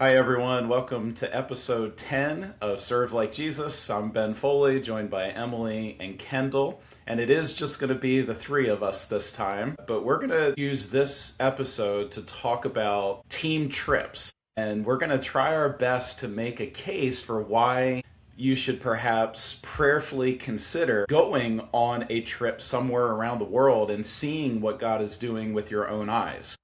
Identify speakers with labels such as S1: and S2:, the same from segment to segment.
S1: Hi, everyone. Welcome to episode 10 of Serve Like Jesus. I'm Ben Foley, joined by Emily and Kendall. And it is just going to be the three of us this time. But we're going to use this episode to talk about team trips. And we're going to try our best to make a case for why you should perhaps prayerfully consider going on a trip somewhere around the world and seeing what God is doing with your own eyes.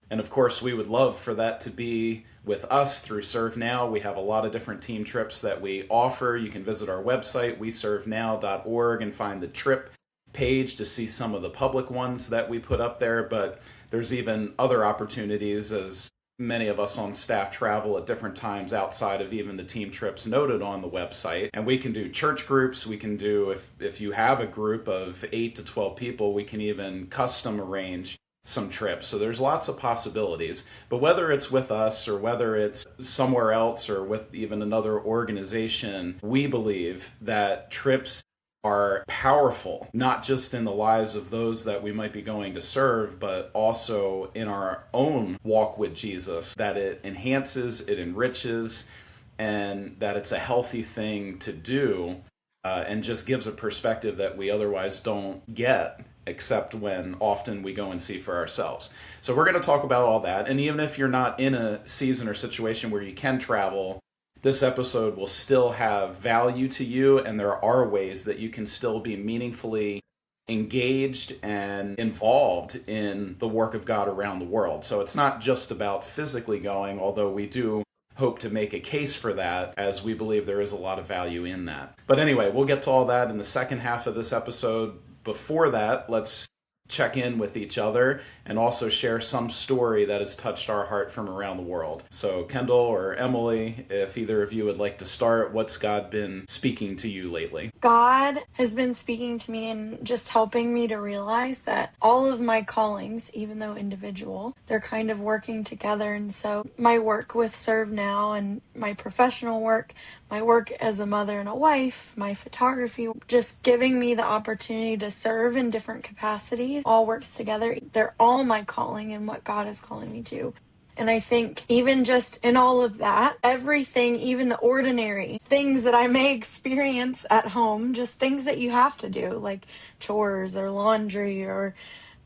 S1: And of course, we would love for that to be with us through Serve Now. We have a lot of different team trips that we offer. You can visit our website, weservenow.org, and find the trip page to see some of the public ones that we put up there. But there's even other opportunities, as many of us on staff travel at different times outside of even the team trips noted on the website. And we can do church groups. We can do, if you have a group of 8 to 12 people, we can even custom arrange some trips. So there's lots of possibilities. But whether it's with us or whether it's somewhere else or with even another organization, we believe that trips are powerful, not just in the lives of those that we might be going to serve, but also in our own walk with Jesus, that it enhances, it enriches, and that it's a healthy thing to do, and just gives a perspective that we otherwise don't get, except when often we go and see for ourselves. So we're going to talk about all that. And even if you're not in a season or situation where you can travel, this episode will still have value to you, and there are ways that you can still be meaningfully engaged and involved in the work of God around the world. So it's not just about physically going, although we do hope to make a case for that, as we believe there is a lot of value in that. But anyway, we'll get to all that in the second half of this episode. Before that, let's check in with each other and also share some story that has touched our heart from around the world. So Kendall or Emily, if either of you would like to start, what's God been speaking to you lately?
S2: God has been speaking to me and just helping me to realize that all of my callings, even though individual, they're kind of working together. And so my work with Serve Now and my professional work, my work as a mother and a wife, my photography, just giving me the opportunity to serve in different capacities, all works together. They're all my calling and what God is calling me to. And I think even just in all of that, everything, even the ordinary things that I may experience at home, just things that you have to do, like chores or laundry or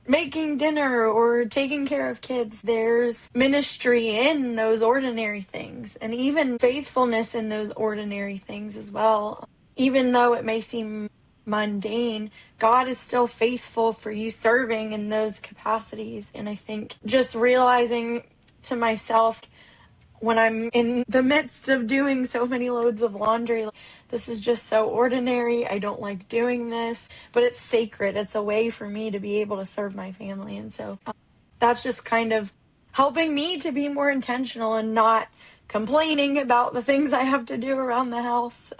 S2: making dinner or taking care of kids, there's ministry in those ordinary things and even faithfulness in those ordinary things as well. Even though it may seem mundane, God is still faithful for you serving in those capacities. And I think just realizing to myself when I'm in the midst of doing so many loads of laundry, this is just so ordinary. I don't like doing this, but it's sacred. It's a way for me to be able to serve my family. And so that's just kind of helping me to be more intentional and not complaining about the things I have to do around the house.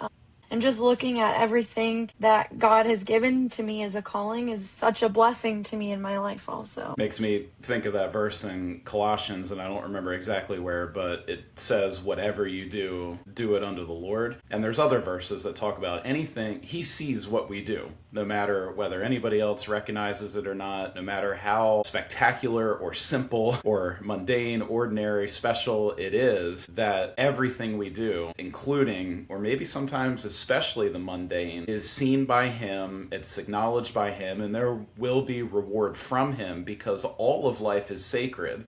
S2: And just looking at everything that God has given to me as a calling is such a blessing to me in my life also.
S1: Makes me think of that verse in Colossians, and I don't remember exactly where, but it says, whatever you do, do it unto the Lord. And there's other verses that talk about anything. He sees what we do, no matter whether anybody else recognizes it or not, no matter how spectacular or simple or mundane, ordinary, special it is, that everything we do, including, or maybe sometimes especially the mundane, is seen by Him, it's acknowledged by Him, and there will be reward from Him, because all of life is sacred.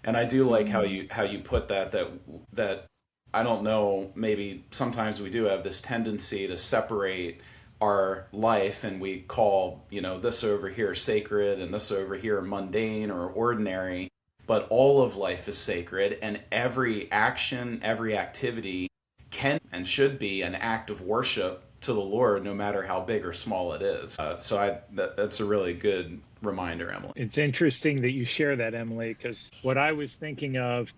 S1: And I do like how you put that I don't know, maybe sometimes we do have this tendency to separate our life, and we call, this over here sacred and this over here mundane or ordinary, but all of life is sacred, and every action, every activity can and should be an act of worship to the Lord, no matter how big or small it is. That's a really good reminder, Emily.
S3: It's interesting that you share that, Emily, because what I was thinking of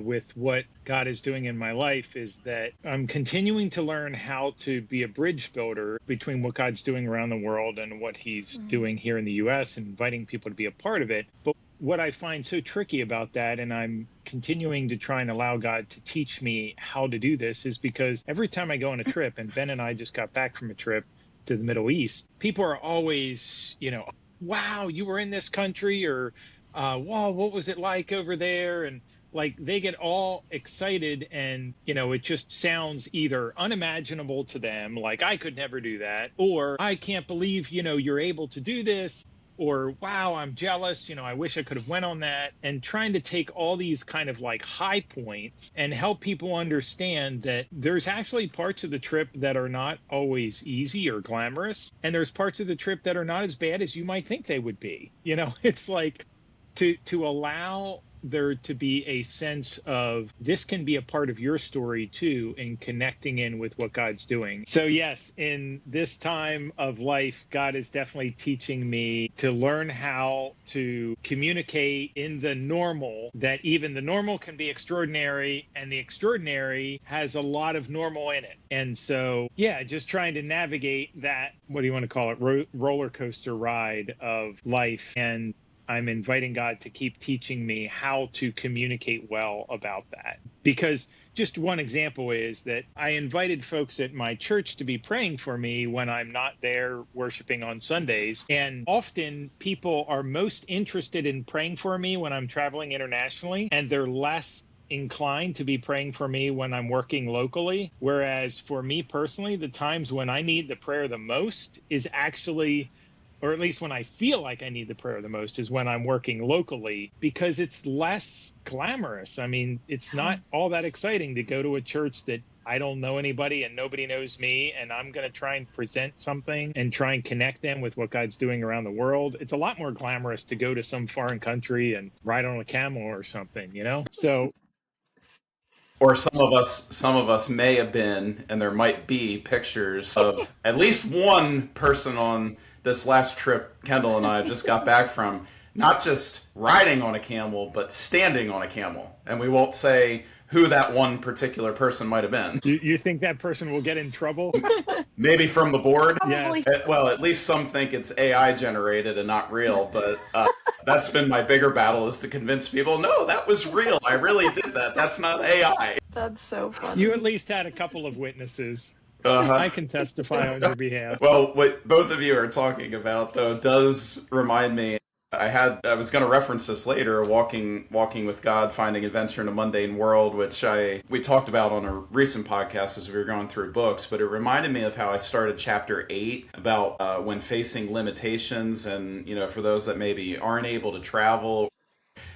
S3: with what God is doing in my life is that I'm continuing to learn how to be a bridge builder between what God's doing around the world and what He's doing here in the U.S. and inviting people to be a part of it. But what I find so tricky about that, and I'm continuing to try and allow God to teach me how to do this, is because every time I go on a trip, and Ben and I just got back from a trip to the Middle East, people are always, wow, you were in this country, or wow, what was it like over there? And like they get all excited and, it just sounds either unimaginable to them, like I could never do that, or I can't believe, you're able to do this, or wow, I'm jealous, I wish I could have went on that, and trying to take all these kind of like high points and help people understand that there's actually parts of the trip that are not always easy or glamorous, and there's parts of the trip that are not as bad as you might think they would be. It's like to allow there to be a sense of this can be a part of your story too, and connecting in with what God's doing. So yes, in this time of life, God is definitely teaching me to learn how to communicate in the normal, that even the normal can be extraordinary, and the extraordinary has a lot of normal in it. And so, yeah, just trying to navigate that, what do you want to call it, roller coaster ride of life. And I'm inviting God to keep teaching me how to communicate well about that. Because just one example is that I invited folks at my church to be praying for me when I'm not there worshiping on Sundays. And often people are most interested in praying for me when I'm traveling internationally, and they're less inclined to be praying for me when I'm working locally. Whereas for me personally, the times when I need the prayer the most is actually, or at least when I feel like I need the prayer the most, is when I'm working locally, because it's less glamorous. I mean, it's not all that exciting to go to a church that I don't know anybody and nobody knows me, and I'm going to try and present something and try and connect them with what God's doing around the world. It's a lot more glamorous to go to some foreign country and ride on a camel or something, So,
S1: or some of us may have been, and there might be pictures of at least one person on this last trip Kendall and I just got back from, not just riding on a camel, but standing on a camel. And we won't say who that one particular person might have been.
S3: You think that person will get in trouble?
S1: Maybe from the board?
S2: Probably.
S1: Yeah. Well, at least some think it's AI generated and not real, but that's been my bigger battle, is to convince people, no, that was real. I really did that. That's not AI.
S2: That's so funny.
S3: You at least had a couple of witnesses.
S1: Uh-huh.
S3: I can testify on your behalf.
S1: Well, what both of you are talking about, though, does remind me. I was going to reference this later, walking with God, finding adventure in a mundane world, which we talked about on a recent podcast as we were going through books. But it reminded me of how I started chapter 8 about when facing limitations, and for those that maybe aren't able to travel,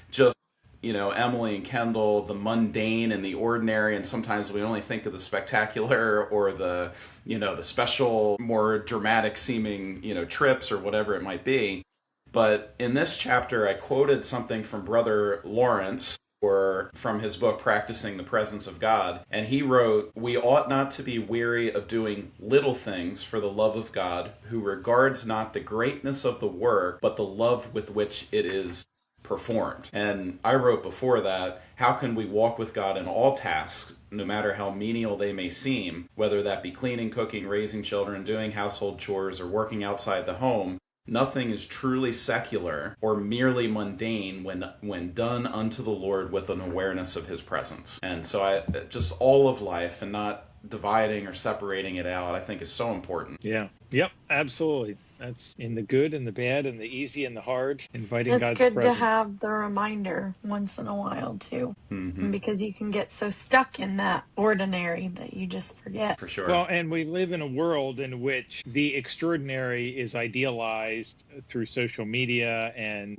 S1: just Emily and Kendall, the mundane and the ordinary, and sometimes we only think of the spectacular or the the special, more dramatic seeming trips or whatever it might be. But in this chapter, I quoted something from Brother Lawrence, or from his book, Practicing the Presence of God. And he wrote, "We ought not to be weary of doing little things for the love of God, who regards not the greatness of the work, but the love with which it is performed." And I wrote before that, how can we walk with God in all tasks, no matter how menial they may seem, whether that be cleaning, cooking, raising children, doing household chores, or working outside the home? Nothing is truly secular or merely mundane when done unto the Lord with an awareness of his presence. And so just all of life, and not dividing or separating it out, I think is so important.
S3: Yeah. Yep. Absolutely. That's in the good and the bad and the easy and the hard, inviting
S2: It's
S3: God's
S2: good
S3: presence.
S2: to have the reminder once in a while too,
S1: Mm-hmm.
S2: because you can get so stuck in that ordinary that you just forget.
S1: For sure.
S3: Well, and we live in a world in which the extraordinary is idealized through social media, and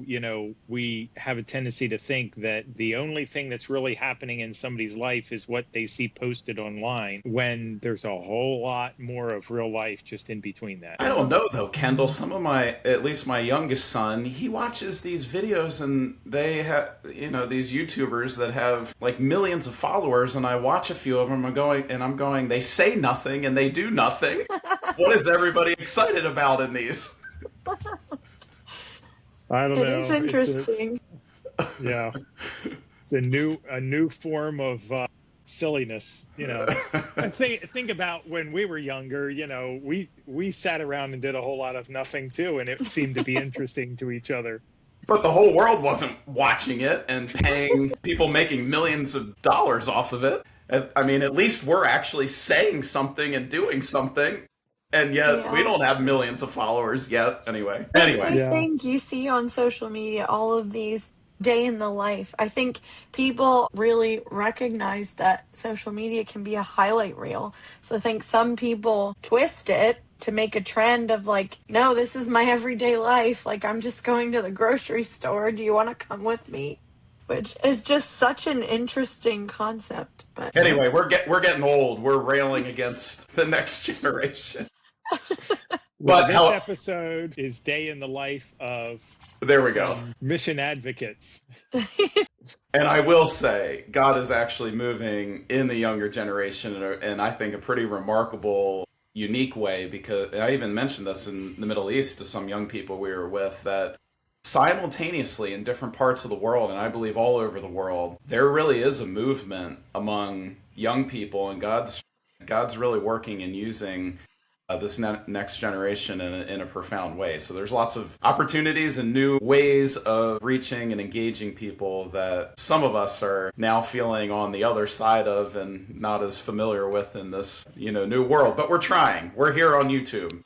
S3: we have a tendency to think that the only thing that's really happening in somebody's life is what they see posted online, when there's a whole lot more of real life just in between that.
S1: I don't know though, Kendall. Some of at least my youngest son, he watches these videos, and they have, these YouTubers that have like millions of followers, and I watch a few of them. I'm going, they say nothing and they do nothing. What is everybody excited about in these?
S3: I don't know.
S2: It is interesting.
S3: Yeah, it's a new form of silliness. And think about when we were younger. We sat around and did a whole lot of nothing too, and it seemed to be interesting to each other.
S1: But the whole world wasn't watching it and paying people making millions of dollars off of it. I mean, at least we're actually saying something and doing something. And yet we don't have millions of followers yet. Anyway.
S2: I think you see on social media all of these day in the life. I think people really recognize that social media can be a highlight reel. So I think some people twist it to make a trend of like, no, this is my everyday life. Like, I'm just going to the grocery store. Do you want to come with me? Which is just such an interesting concept. But
S1: anyway, we're getting old. We're railing against the next generation.
S3: Well, this episode is day in the life of
S1: there we go.
S3: Mission advocates.
S1: And I will say, God is actually moving in the younger generation, and I think a pretty remarkable, unique way, because I even mentioned this in the Middle East to some young people we were with, that simultaneously in different parts of the world, and I believe all over the world, there really is a movement among young people, and God's really working and using this next generation in a profound way. So there's lots of opportunities and new ways of reaching and engaging people that some of us are now feeling on the other side of and not as familiar with in this, new world. But we're trying. We're here on YouTube.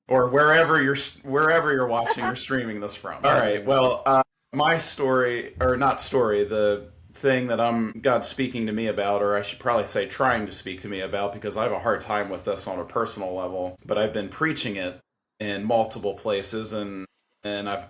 S1: Or wherever you're watching or streaming this from. All right. Well, my story, or not story, the thing that God's speaking to me about, or I should probably say trying to speak to me about, because I have a hard time with this on a personal level, but I've been preaching it in multiple places, and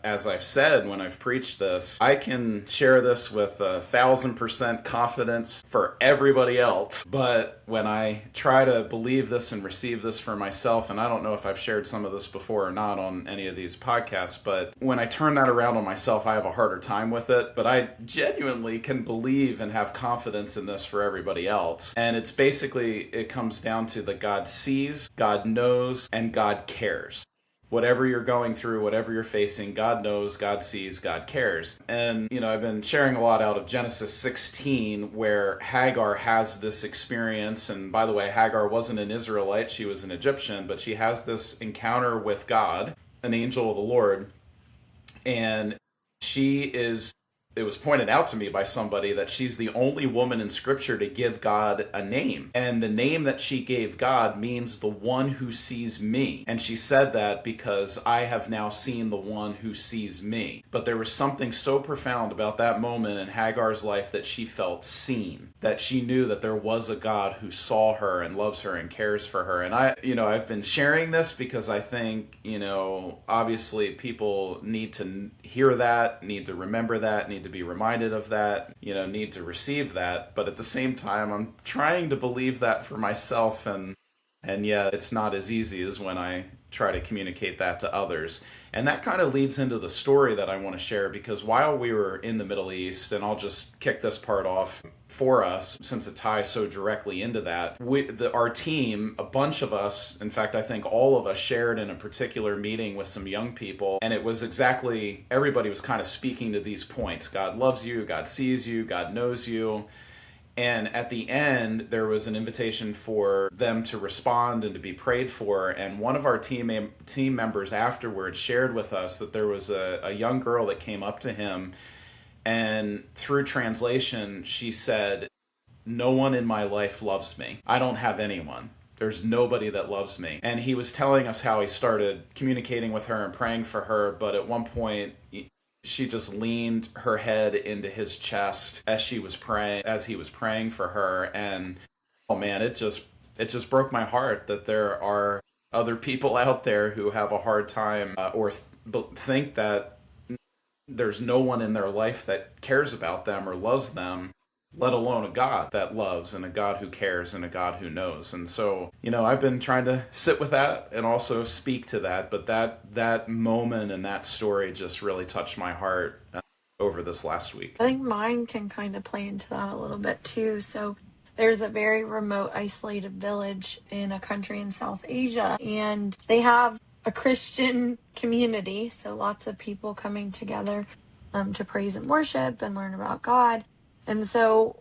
S1: as I've said when I've preached this, I can share this with 1,000% confidence for everybody else. But when I try to believe this and receive this for myself, and I don't know if I've shared some of this before or not on any of these podcasts, but when I turn that around on myself, I have a harder time with it. But I genuinely can believe and have confidence in this for everybody else. And it's basically, it comes down to that God sees, God knows, and God cares. Whatever you're going through, whatever you're facing, God knows, God sees, God cares. And, I've been sharing a lot out of Genesis 16, where Hagar has this experience. And by the way, Hagar wasn't an Israelite, she was an Egyptian, but she has this encounter with God, an angel of the Lord. And it was pointed out to me by somebody that she's the only woman in Scripture to give God a name. And the name that she gave God means the one who sees me. And she said that because I have now seen the one who sees me. But there was something so profound about that moment in Hagar's life that she felt seen, that she knew that there was a God who saw her and loves her and cares for her. And I've been sharing this because I think, obviously people need to hear that, need to remember that, need to be reminded of that, need to receive that. But at the same time, I'm trying to believe that for myself, and yet it's not as easy as when I try to communicate that to others. And that kind of leads into the story that I want to share, because while we were in the Middle East, and I'll just kick this part off for us since it ties so directly into that, our team, a bunch of us, in fact I think all of us, shared in a particular meeting with some young people, and it was exactly, everybody was kind of speaking to these points. God loves you, God sees you, God knows you. And at the end, there was an invitation for them to respond and to be prayed for. And one of our team members afterwards shared with us that there was a young girl that came up to him, and through translation, she said, "No one in my life loves me. I don't have anyone. There's nobody that loves me." And he was telling us how he started communicating with her and praying for her, but at one point, she just leaned her head into his chest as he was praying for her. And oh man, it just broke my heart that there are other people out there who have a hard time or think that there's no one in their life that cares about them or loves them, let alone a God that loves and a God who cares and a God who knows. And so, I've been trying to sit with that and also speak to that, but that moment and that story just really touched my heart over this last week.
S2: I think mine can kind of play into that a little bit too. So there's a very remote, isolated village in a country in South Asia, and they have a Christian community, so lots of people coming together to praise and worship and learn about God. And so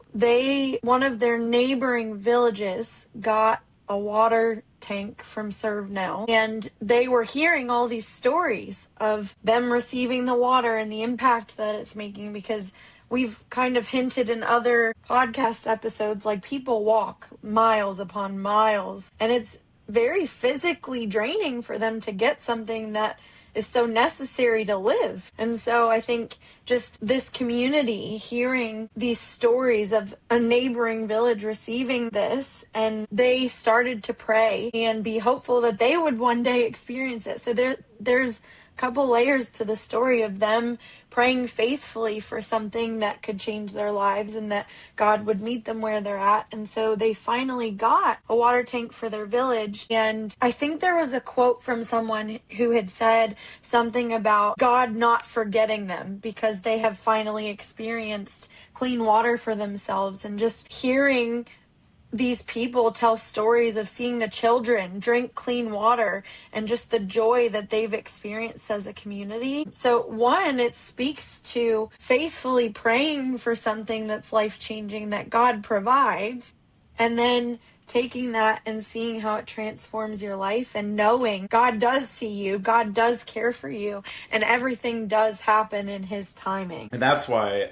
S2: one of their neighboring villages got a water tank from ServeNow, and they were hearing all these stories of them receiving the water and the impact that it's making, because we've kind of hinted in other podcast episodes, like people walk miles upon miles, and it's very physically draining for them to get something that is so necessary to live. And so I think just this community hearing these stories of a neighboring village receiving this, and they started to pray and be hopeful that they would one day experience it. So there's couple layers to the story of them praying faithfully for something that could change their lives and that God would meet them where they're at. And so they finally got a water tank for their village. And I think there was a quote from someone who had said something about God not forgetting them because they have finally experienced clean water for themselves. And just hearing these people tell stories of seeing the children drink clean water and just the joy that they've experienced as a community. So one, it speaks to faithfully praying for something that's life-changing that God provides, and then taking that and seeing how it transforms your life and knowing God does see you, God does care for you, and everything does happen in His timing.
S1: And that's why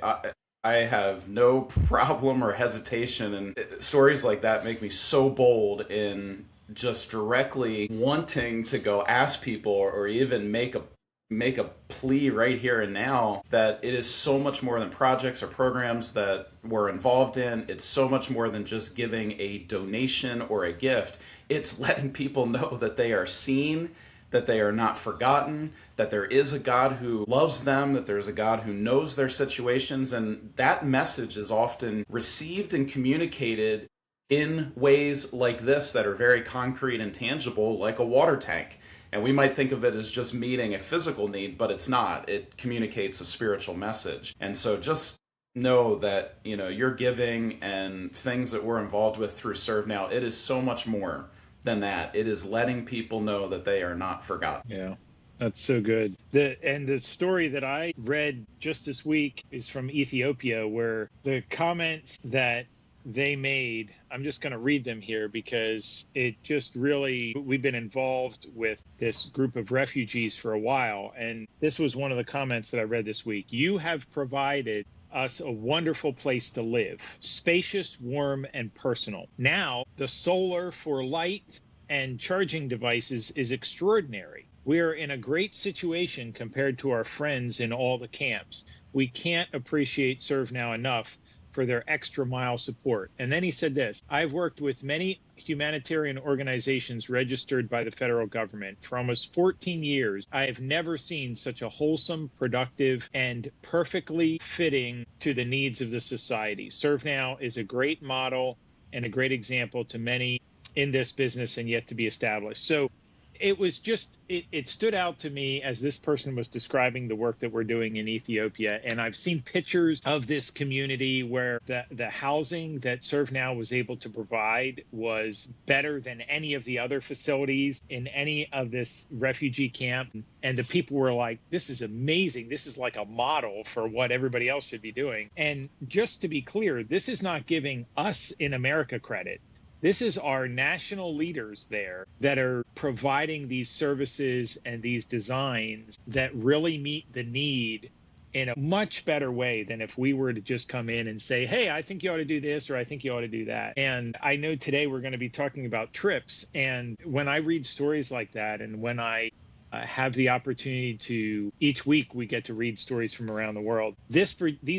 S1: I have no problem or hesitation, and stories like that make me so bold in just directly wanting to go ask people or even make a plea right here and now that it is so much more than projects or programs that we're involved in. It's so much more than just giving a donation or a gift. It's letting people know that they are seen, that they are not forgotten, that there is a God who loves them, that there's a God who knows their situations, and that message is often received and communicated in ways like this that are very concrete and tangible, like a water tank. And we might think of it as just meeting a physical need, but it's not. It communicates a spiritual message. And so just know that, your giving and things that we're involved with through Serve Now, it is so much more than that. It is letting people know that they are not forgotten.
S3: Yeah, that's so good. The story that I read just this week is from Ethiopia, where the comments that they made, I'm just going to read them here because it just really, we've been involved with this group of refugees for a while. And this was one of the comments that I read this week. You have provided us a wonderful place to live, spacious, warm, and personal. Now, the solar for light and charging devices is extraordinary. We are in a great situation compared to our friends in all the camps. We can't appreciate Serve Now enough for their extra mile support. And then he said this: I've worked with many humanitarian organizations registered by the federal government for almost 14 years. I have never seen such a wholesome, productive, and perfectly fitting to the needs of the society. Serve Now is a great model and a great example to many in this business and yet to be established. So it was just, it stood out to me as this person was describing the work that we're doing in Ethiopia. And I've seen pictures of this community where the housing that Serve Now was able to provide was better than any of the other facilities in any of this refugee camp. And the people were like, this is amazing. This is like a model for what everybody else should be doing. And just to be clear, this is not giving us in America credit. This is our national leaders there that are providing these services and these designs that really meet the need in a much better way than if we were to just come in and say, hey, I think you ought to do this, or I think you ought to do that. And I know today we're going to be talking about trips. And when I read stories like that, and when I have the opportunity to, each week we get to read stories from around the world. These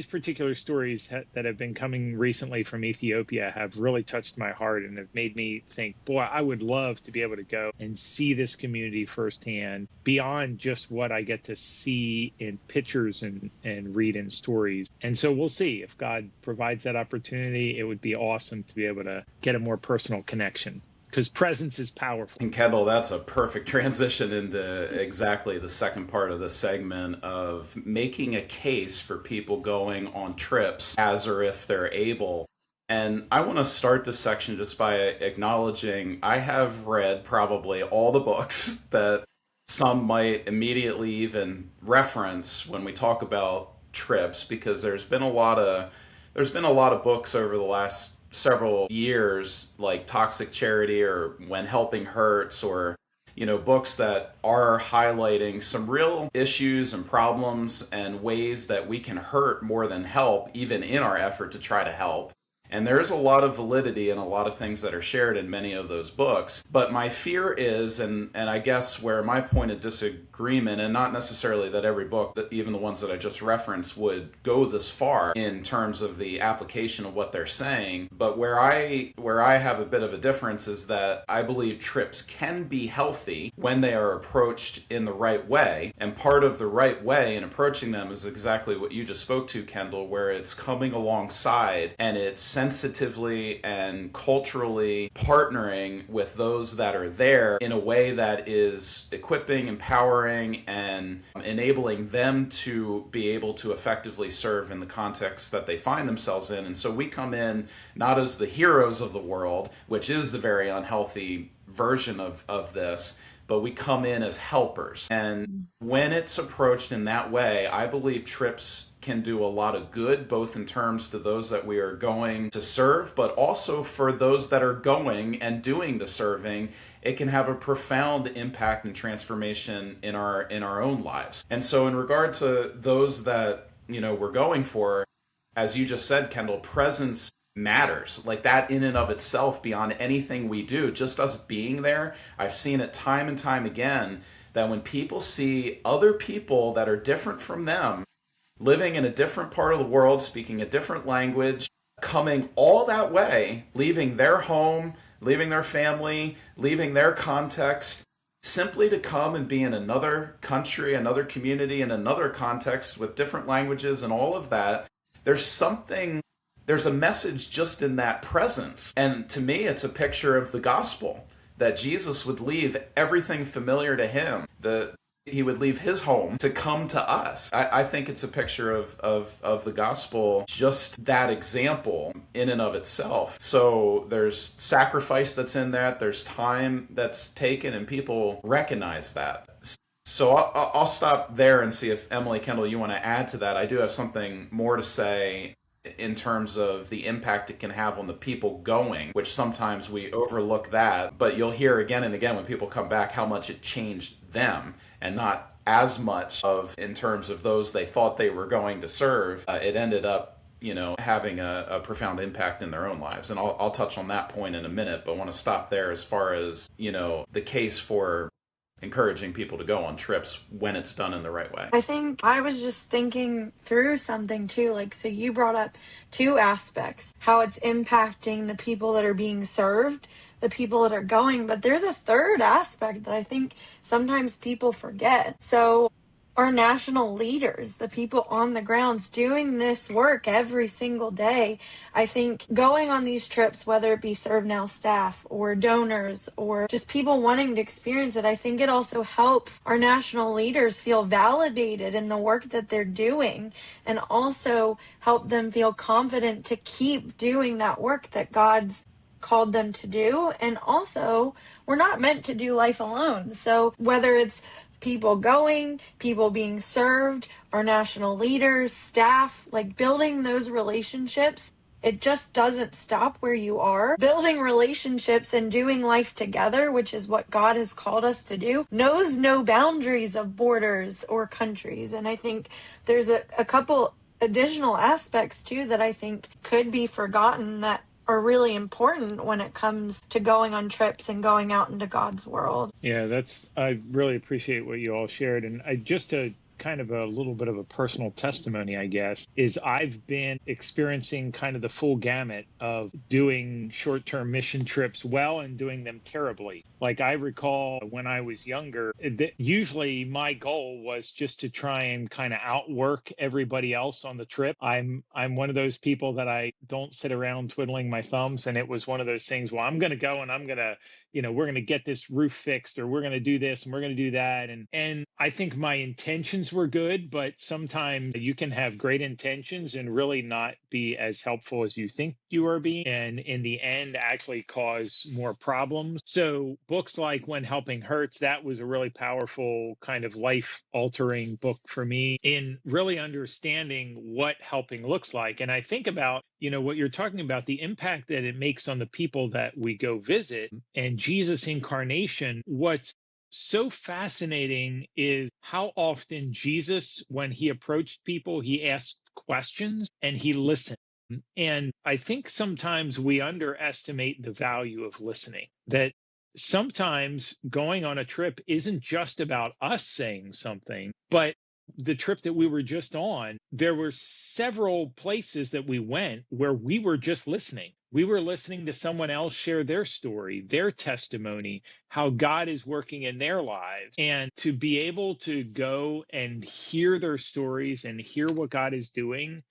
S3: particular stories that have been coming recently from Ethiopia have really touched my heart and have made me think, boy, I would love to be able to go and see this community firsthand beyond just what I get to see in pictures and read in stories. And so we'll see if God provides that opportunity. It would be awesome to be able to get a more personal connection, because presence is powerful.
S1: And Kendall, that's a perfect transition into exactly the second part of the segment of making a case for people going on trips as or if they're able. And I want to start this section just by acknowledging I have read probably all the books that some might immediately even reference when we talk about trips, because there's been a lot of books over the last several years, like Toxic Charity or When Helping Hurts, or books that are highlighting some real issues and problems and ways that we can hurt more than help, even in our effort to try to help. And there's a lot of validity in a lot of things that are shared in many of those books. But my fear is, and I guess where my point of disagreement, and not necessarily that every book, that even the ones that I just referenced, would go this far in terms of the application of what they're saying, but where I have a bit of a difference is that I believe trips can be healthy when they are approached in the right way. And part of the right way in approaching them is exactly what you just spoke to, Kendall, where it's coming alongside and it's sensitively and culturally partnering with those that are there in a way that is equipping, empowering, and enabling them to be able to effectively serve in the context that they find themselves in. And so we come in not as the heroes of the world, which is the very unhealthy version of this, but we come in as helpers. And when it's approached in that way, I believe trips can do a lot of good, both in terms to those that we are going to serve, but also for those that are going and doing the serving. It can have a profound impact and transformation in our own lives. And so in regard to those that, we're going for, as you just said, Kendall, presence matters. Like that in and of itself, beyond anything we do, just us being there. I've seen it time and time again that when people see other people that are different from them, living in a different part of the world, speaking a different language, coming all that way, leaving their home, leaving their family, leaving their context, simply to come and be in another country, another community, in another context with different languages and all of that, there's a message just in that presence. And to me, it's a picture of the gospel, that Jesus would leave everything familiar to him. He would leave his home to come to us. I think it's a picture of the gospel, just that example in and of itself. So there's sacrifice that's in that, there's time that's taken, and people recognize that. So I'll stop there and see if Emily, Kendall, you want to add to that. I do have something more to say in terms of the impact it can have on the people going, which sometimes we overlook that. But you'll hear again and again when people come back how much it changed them, and not as much of in terms of those they thought they were going to serve. It ended up, having a profound impact in their own lives. And I'll touch on that point in a minute, but want to stop there as far as, the case for encouraging people to go on trips when it's done in the right way.
S2: I think I was just thinking through something too. So you brought up two aspects, how it's impacting the people that are being served, the people that are going, but there's a third aspect that I think sometimes people forget. So our national leaders, the people on the grounds doing this work every single day, I think going on these trips, whether it be ServeNow staff or donors or just people wanting to experience it, I think it also helps our national leaders feel validated in the work that they're doing, and also help them feel confident to keep doing that work that God's called them to do. And also, we're not meant to do life alone. So whether it's people going, people being served, our national leaders, staff, building those relationships, it just doesn't stop where you are. Building relationships and doing life together, which is what God has called us to do, knows no boundaries of borders or countries. And I think there's a couple additional aspects too that I think could be forgotten that are really important when it comes to going on trips and going out into God's world.
S3: Yeah, I really appreciate what you all shared. And just to kind of a little bit of a personal testimony, I guess, is I've been experiencing kind of the full gamut of doing short-term mission trips well and doing them terribly. I recall when I was younger, usually my goal was just to try and kind of outwork everybody else on the trip. I'm one of those people that I don't sit around twiddling my thumbs, and it was one of those things, well, I'm going to go and I'm going to, we're going to get this roof fixed, or we're going to do this and we're going to do that. And I think my intentions were good, but sometimes you can have great intentions and really not be as helpful as you think you are being, and in the end actually cause more problems. So books like When Helping Hurts, that was a really powerful kind of life altering book for me in really understanding what helping looks like. And I think about, what you're talking about, the impact that it makes on the people that we go visit, and Jesus' incarnation. What's so fascinating is how often Jesus, when he approached people, he asked questions and he listened. And I think sometimes we underestimate the value of listening, that sometimes going on a trip isn't just about us saying something, but the trip that we were just on, there were several places that we went where we were just listening. We were listening to someone else share their story, their testimony, how God is working in their lives. And to be able to go and hear their stories and hear what God is doing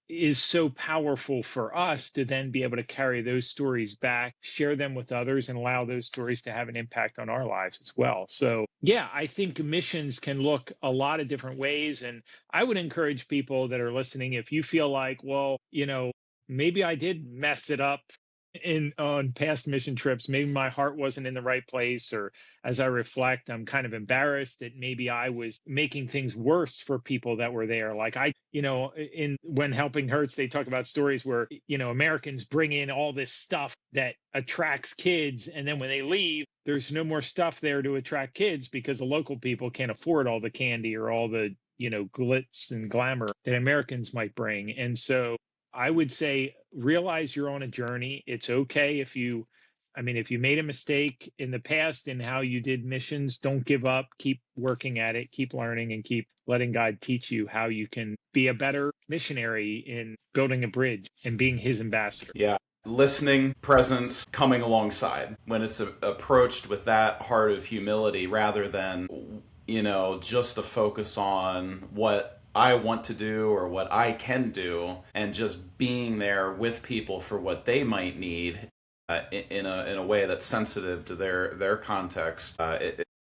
S3: is so powerful for us to then be able to carry those stories back, share them with others, and allow those stories to have an impact on our lives as well. So, yeah, I think missions can look a lot of different ways. And I would encourage people that are listening, if you feel like, well, maybe I did mess it up in on past mission trips, maybe my heart wasn't in the right place, or as I reflect, I'm kind of embarrassed that maybe I was making things worse for people that were there. Like in When Helping Hurts, they talk about stories where Americans bring in all this stuff that attracts kids, and then when they leave, there's no more stuff there to attract kids because the local people can't afford all the candy or all the glitz and glamour that Americans might bring. And so I would say realize you're on a journey. It's okay if you made a mistake in the past in how you did missions, don't give up, keep working at it, keep learning, and keep letting God teach you how you can be a better missionary in building a bridge and being his ambassador.
S1: Yeah. Listening, presence, coming alongside when it's approached with that heart of humility rather than, just a focus on what I want to do or what I can do, and just being there with people for what they might need in a way that's sensitive to their context.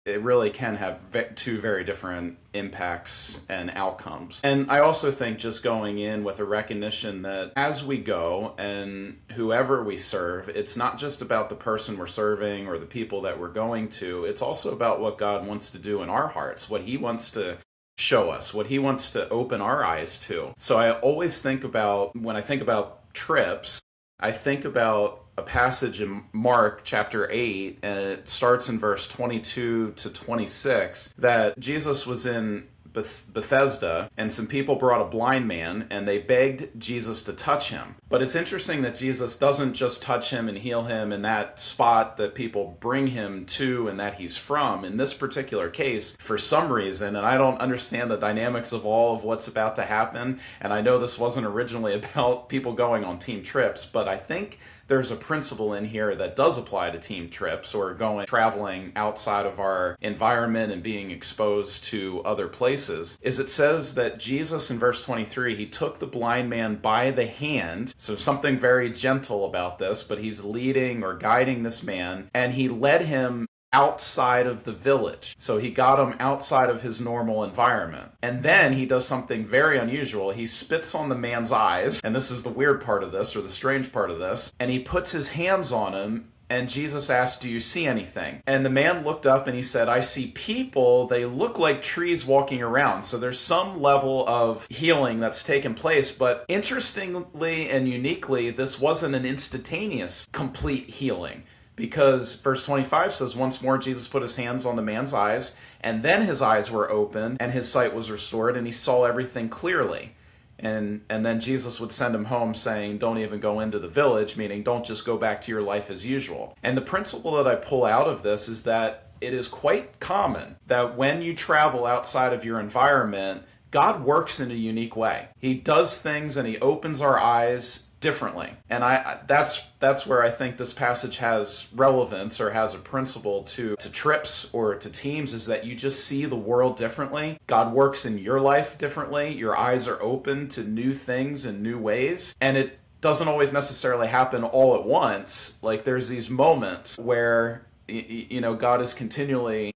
S1: It really can have two very different impacts and outcomes. And I also think just going in with a recognition that as we go and whoever we serve, it's not just about the person we're serving or the people that we're going to. It's also about what God wants to do in our hearts, what he wants to show us, what he wants to open our eyes to. So I always think about, when I think about trips, I think about a passage in Mark chapter 8, and it starts in verse 22 to 26, that Jesus was in Bethesda, and some people brought a blind man, and they begged Jesus to touch him. But it's interesting that Jesus doesn't just touch him and heal him in that spot that people bring him to and that he's from. In this particular case, for some reason, and I don't understand the dynamics of all of what's about to happen, and I know this wasn't originally about people going on team trips, but I think there's a principle in here that does apply to team trips or traveling outside of our environment and being exposed to other places. Is it says that Jesus in verse 23, he took the blind man by the hand, so something very gentle about this, but he's leading or guiding this man, and he led him outside of the village. So he got him outside of his normal environment. And then he does something very unusual. He spits on the man's eyes, and this is the weird part of this, or the strange part of this, and he puts his hands on him, and Jesus asked, "Do you see anything?" And the man looked up and he said, "I see people. They look like trees walking around." So there's some level of healing that's taken place, but interestingly and uniquely, this wasn't an instantaneous, complete healing. Because verse 25 says, once more Jesus put his hands on the man's eyes, and then his eyes were opened, and his sight was restored, and he saw everything clearly. And then Jesus would send him home saying, don't even go into the village, meaning don't just go back to your life as usual. And the principle that I pull out of this is that it is quite common that when you travel outside of your environment, God works in a unique way. He does things and he opens our eyes differently. And that's where I think this passage has relevance or has a principle to trips or to teams, is that you just see the world differently. God works in your life differently. Your eyes are open to new things in new ways. And it doesn't always necessarily happen all at once. Like there's these moments where, God is continually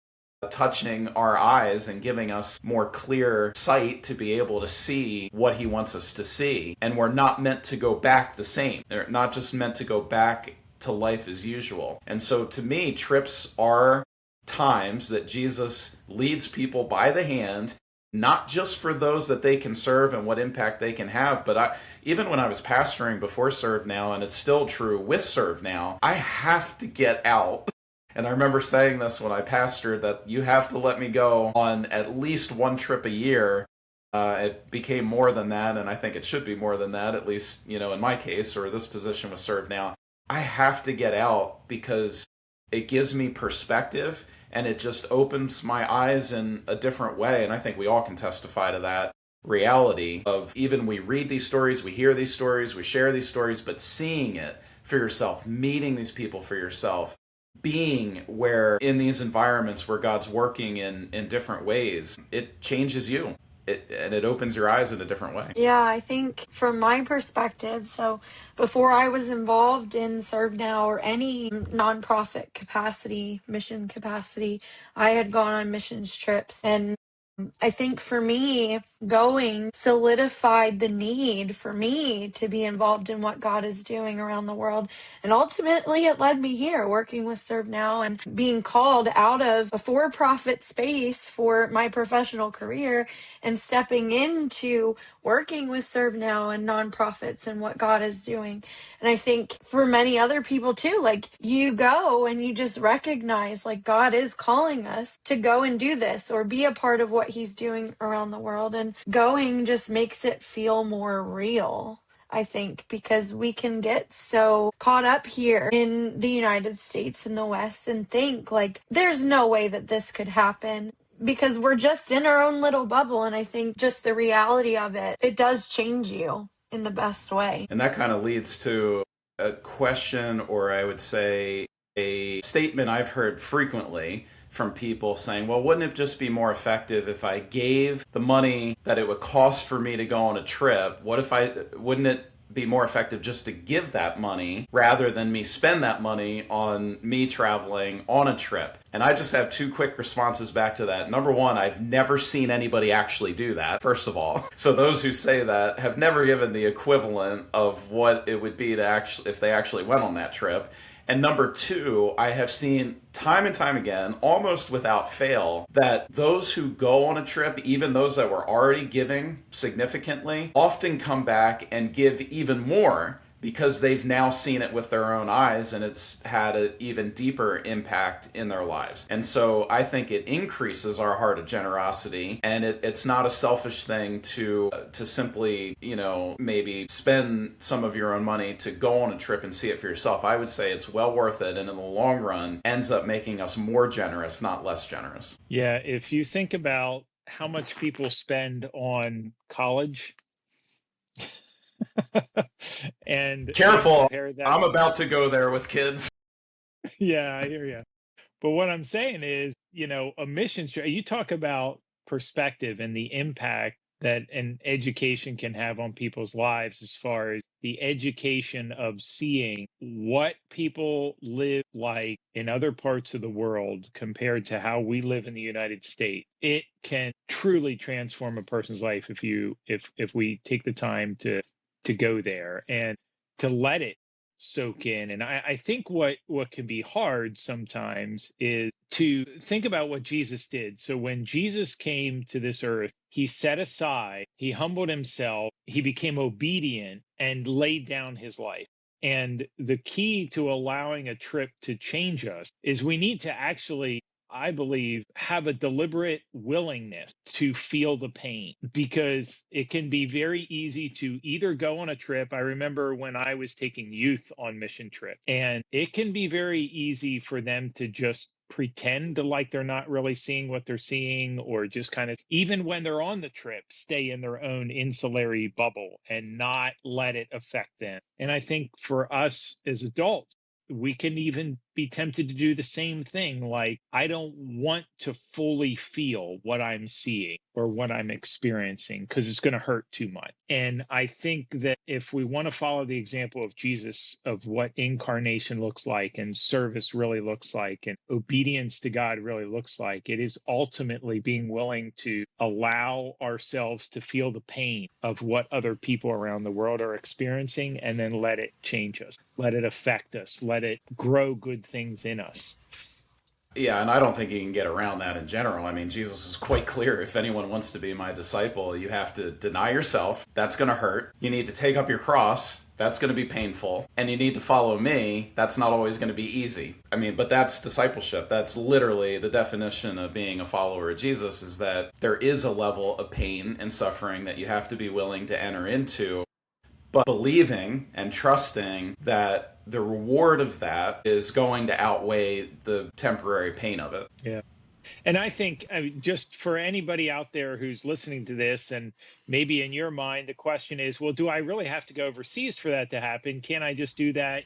S1: touching our eyes and giving us more clear sight to be able to see what he wants us to see. And we're not meant to go back the same. They're not just meant to go back to life as usual. And so to me, trips are times that Jesus leads people by the hand, not just for those that they can serve and what impact they can have, but even when I was pastoring before Serve Now, and it's still true with Serve Now, I have to get out. And I remember saying this when I pastored, that you have to let me go on at least one trip a year It became more than that, and I think it should be more than that, at least, in my case, or this position with Serve Now. I have to get out because it gives me perspective and it just opens my eyes in a different way. And I think we all can testify to that reality of, even we read these stories, we hear these stories, we share these stories, but seeing it for yourself, meeting these people for yourself, being where in these environments where God's working in different ways, it changes you. And it opens your eyes in a different way.
S2: Yeah, I think from my perspective, so before I was involved in Serve Now or any nonprofit capacity, mission capacity, I had gone on missions trips. And I think for me, going solidified the need for me to be involved in what God is doing around the world. And ultimately, it led me here, working with Serve Now and being called out of a for-profit space for my professional career and stepping into working with Serve Now and nonprofits and what God is doing. And I think for many other people too, like you go and you just recognize like God is calling us to go and do this or be a part of what he's doing around the world. And going just makes it feel more real, I think, because we can get so caught up here in the United States in the West and think like there's no way that this could happen, because we're just in our own little bubble. And I think just the reality of it does change you in the best way.
S1: And that kind of leads to a question, or I would say a statement I've heard frequently from people saying, well, wouldn't it just be more effective if I gave the money that it would cost for me to go on a trip? Wouldn't it be more effective just to give that money rather than me spend that money on me traveling on a trip? And I just have two quick responses back to that. Number one, I've never seen anybody actually do that, first of all. So those who say that have never given the equivalent of what it would be to actually, if they actually went on that trip. And number two, I have seen time and time again, almost without fail, that those who go on a trip, even those that were already giving significantly, often come back and give even more because they've now seen it with their own eyes and it's had an even deeper impact in their lives. And so I think it increases our heart of generosity, and it's not a selfish thing to simply, maybe spend some of your own money to go on a trip and see it for yourself. I would say it's well worth it, and in the long run ends up making us more generous, not less generous.
S3: Yeah, if you think about how much people spend on college, and
S1: careful,
S3: that,
S1: I'm about to go there with kids.
S3: Yeah, I hear you. But what I'm saying is, a missions trip, you talk about perspective and the impact that an education can have on people's lives, as far as the education of seeing what people live like in other parts of the world compared to how we live in the United States. It can truly transform a person's life if we take the time to go there and to let it soak in. And I think what can be hard sometimes is to think about what Jesus did. So when Jesus came to this earth, he set aside, he humbled himself, he became obedient and laid down his life. And the key to allowing a trip to change us is we need to actually, I believe, have a deliberate willingness to feel the pain, because it can be very easy to either go on a trip. I remember when I was taking youth on mission trip, and it can be very easy for them to just pretend like they're not really seeing what they're seeing, or just kind of, even when they're on the trip, stay in their own insulary bubble and not let it affect them. And I think for us as adults, we can even be tempted to do the same thing. Like, I don't want to fully feel what I'm seeing or what I'm experiencing because it's going to hurt too much. And I think that if we want to follow the example of Jesus, of what incarnation looks like and service really looks like and obedience to God really looks like, it is ultimately being willing to allow ourselves to feel the pain of what other people around the world are experiencing, and then let it change us, let it affect us, let it grow good things in us.
S1: Yeah, and I don't think you can get around that in general. I mean, Jesus is quite clear. If anyone wants to be my disciple, you have to deny yourself. That's going to hurt. You need to take up your cross That's going to be painful. And you need to follow me. That's not always going to be easy. I mean, but that's discipleship. That's literally the definition of being a follower of Jesus, is that there is a level of pain and suffering that you have to be willing to enter into, but believing and trusting that the reward of that is going to outweigh the temporary pain of it.
S3: Yeah. And I think, I mean, just for anybody out there who's listening to this, and maybe in your mind, the question is, well, do I really have to go overseas for that to happen? Can I just do that,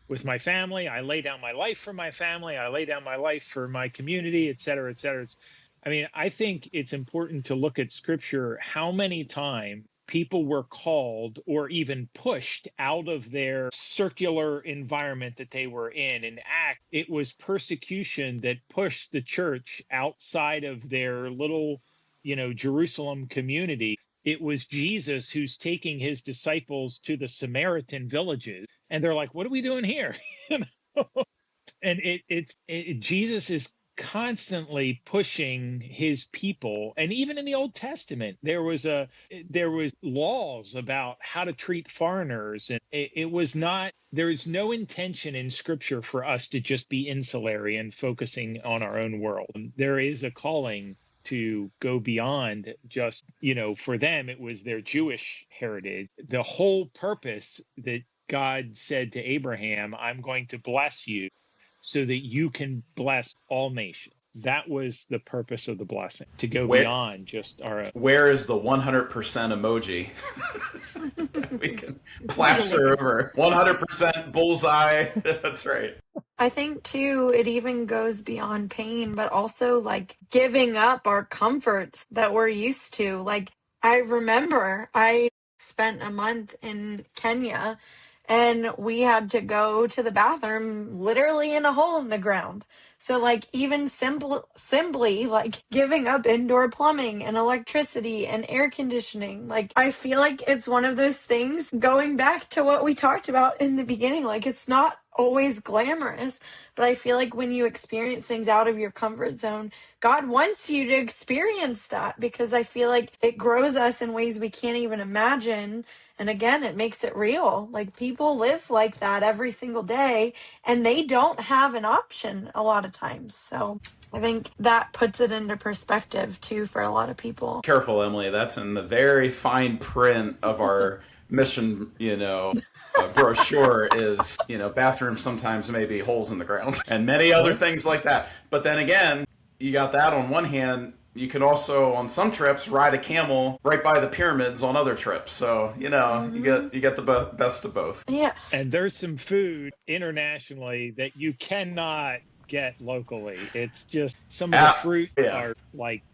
S3: with my family? I lay down my life for my family. I lay down my life for my community, et cetera, et cetera. I mean, I think it's important to look at scripture, how many times people were called or even pushed out of their circular environment that they were in. In Acts, it was persecution that pushed the church outside of their little, Jerusalem community. It was Jesus who's taking his disciples to the Samaritan villages. And they're like, what are we doing here? And Jesus is constantly pushing his people. And even in the Old Testament, there was laws about how to treat foreigners, and there is no intention in scripture for us to just be insulary and focusing on our own world. There is a calling to go beyond just, for them it was their Jewish heritage. The whole purpose that God said to Abraham, I'm going to bless you so that you can bless all nations. That was the purpose of the blessing, to go beyond just our own.
S1: Where is the 100% emoji that we can plaster over? 100% bullseye. That's right.
S2: I think too, it even goes beyond pain, but also like giving up our comforts that we're used to. Like, I remember I spent a month in Kenya, and we had to go to the bathroom literally in a hole in the ground. So like even simply like giving up indoor plumbing and electricity and air conditioning. Like, I feel like it's one of those things, going back to what we talked about in the beginning, like it's not always glamorous, but I feel like when you experience things out of your comfort zone, God wants you to experience that, because I feel like it grows us in ways we can't even imagine. And again, it makes it real. Like, people live like that every single day, and they don't have an option a lot of times. So I think that puts it into perspective too for a lot of people.
S1: Careful, Emily. That's in the very fine print of our mission, brochure is, bathrooms sometimes may be holes in the ground and many other things like that. But then again, you got that on one hand. You can also, on some trips, ride a camel right by the pyramids on other trips. So, you get the best of both.
S2: Yes.
S3: And there's some food internationally that you cannot get locally. It's just some of the fruit are like,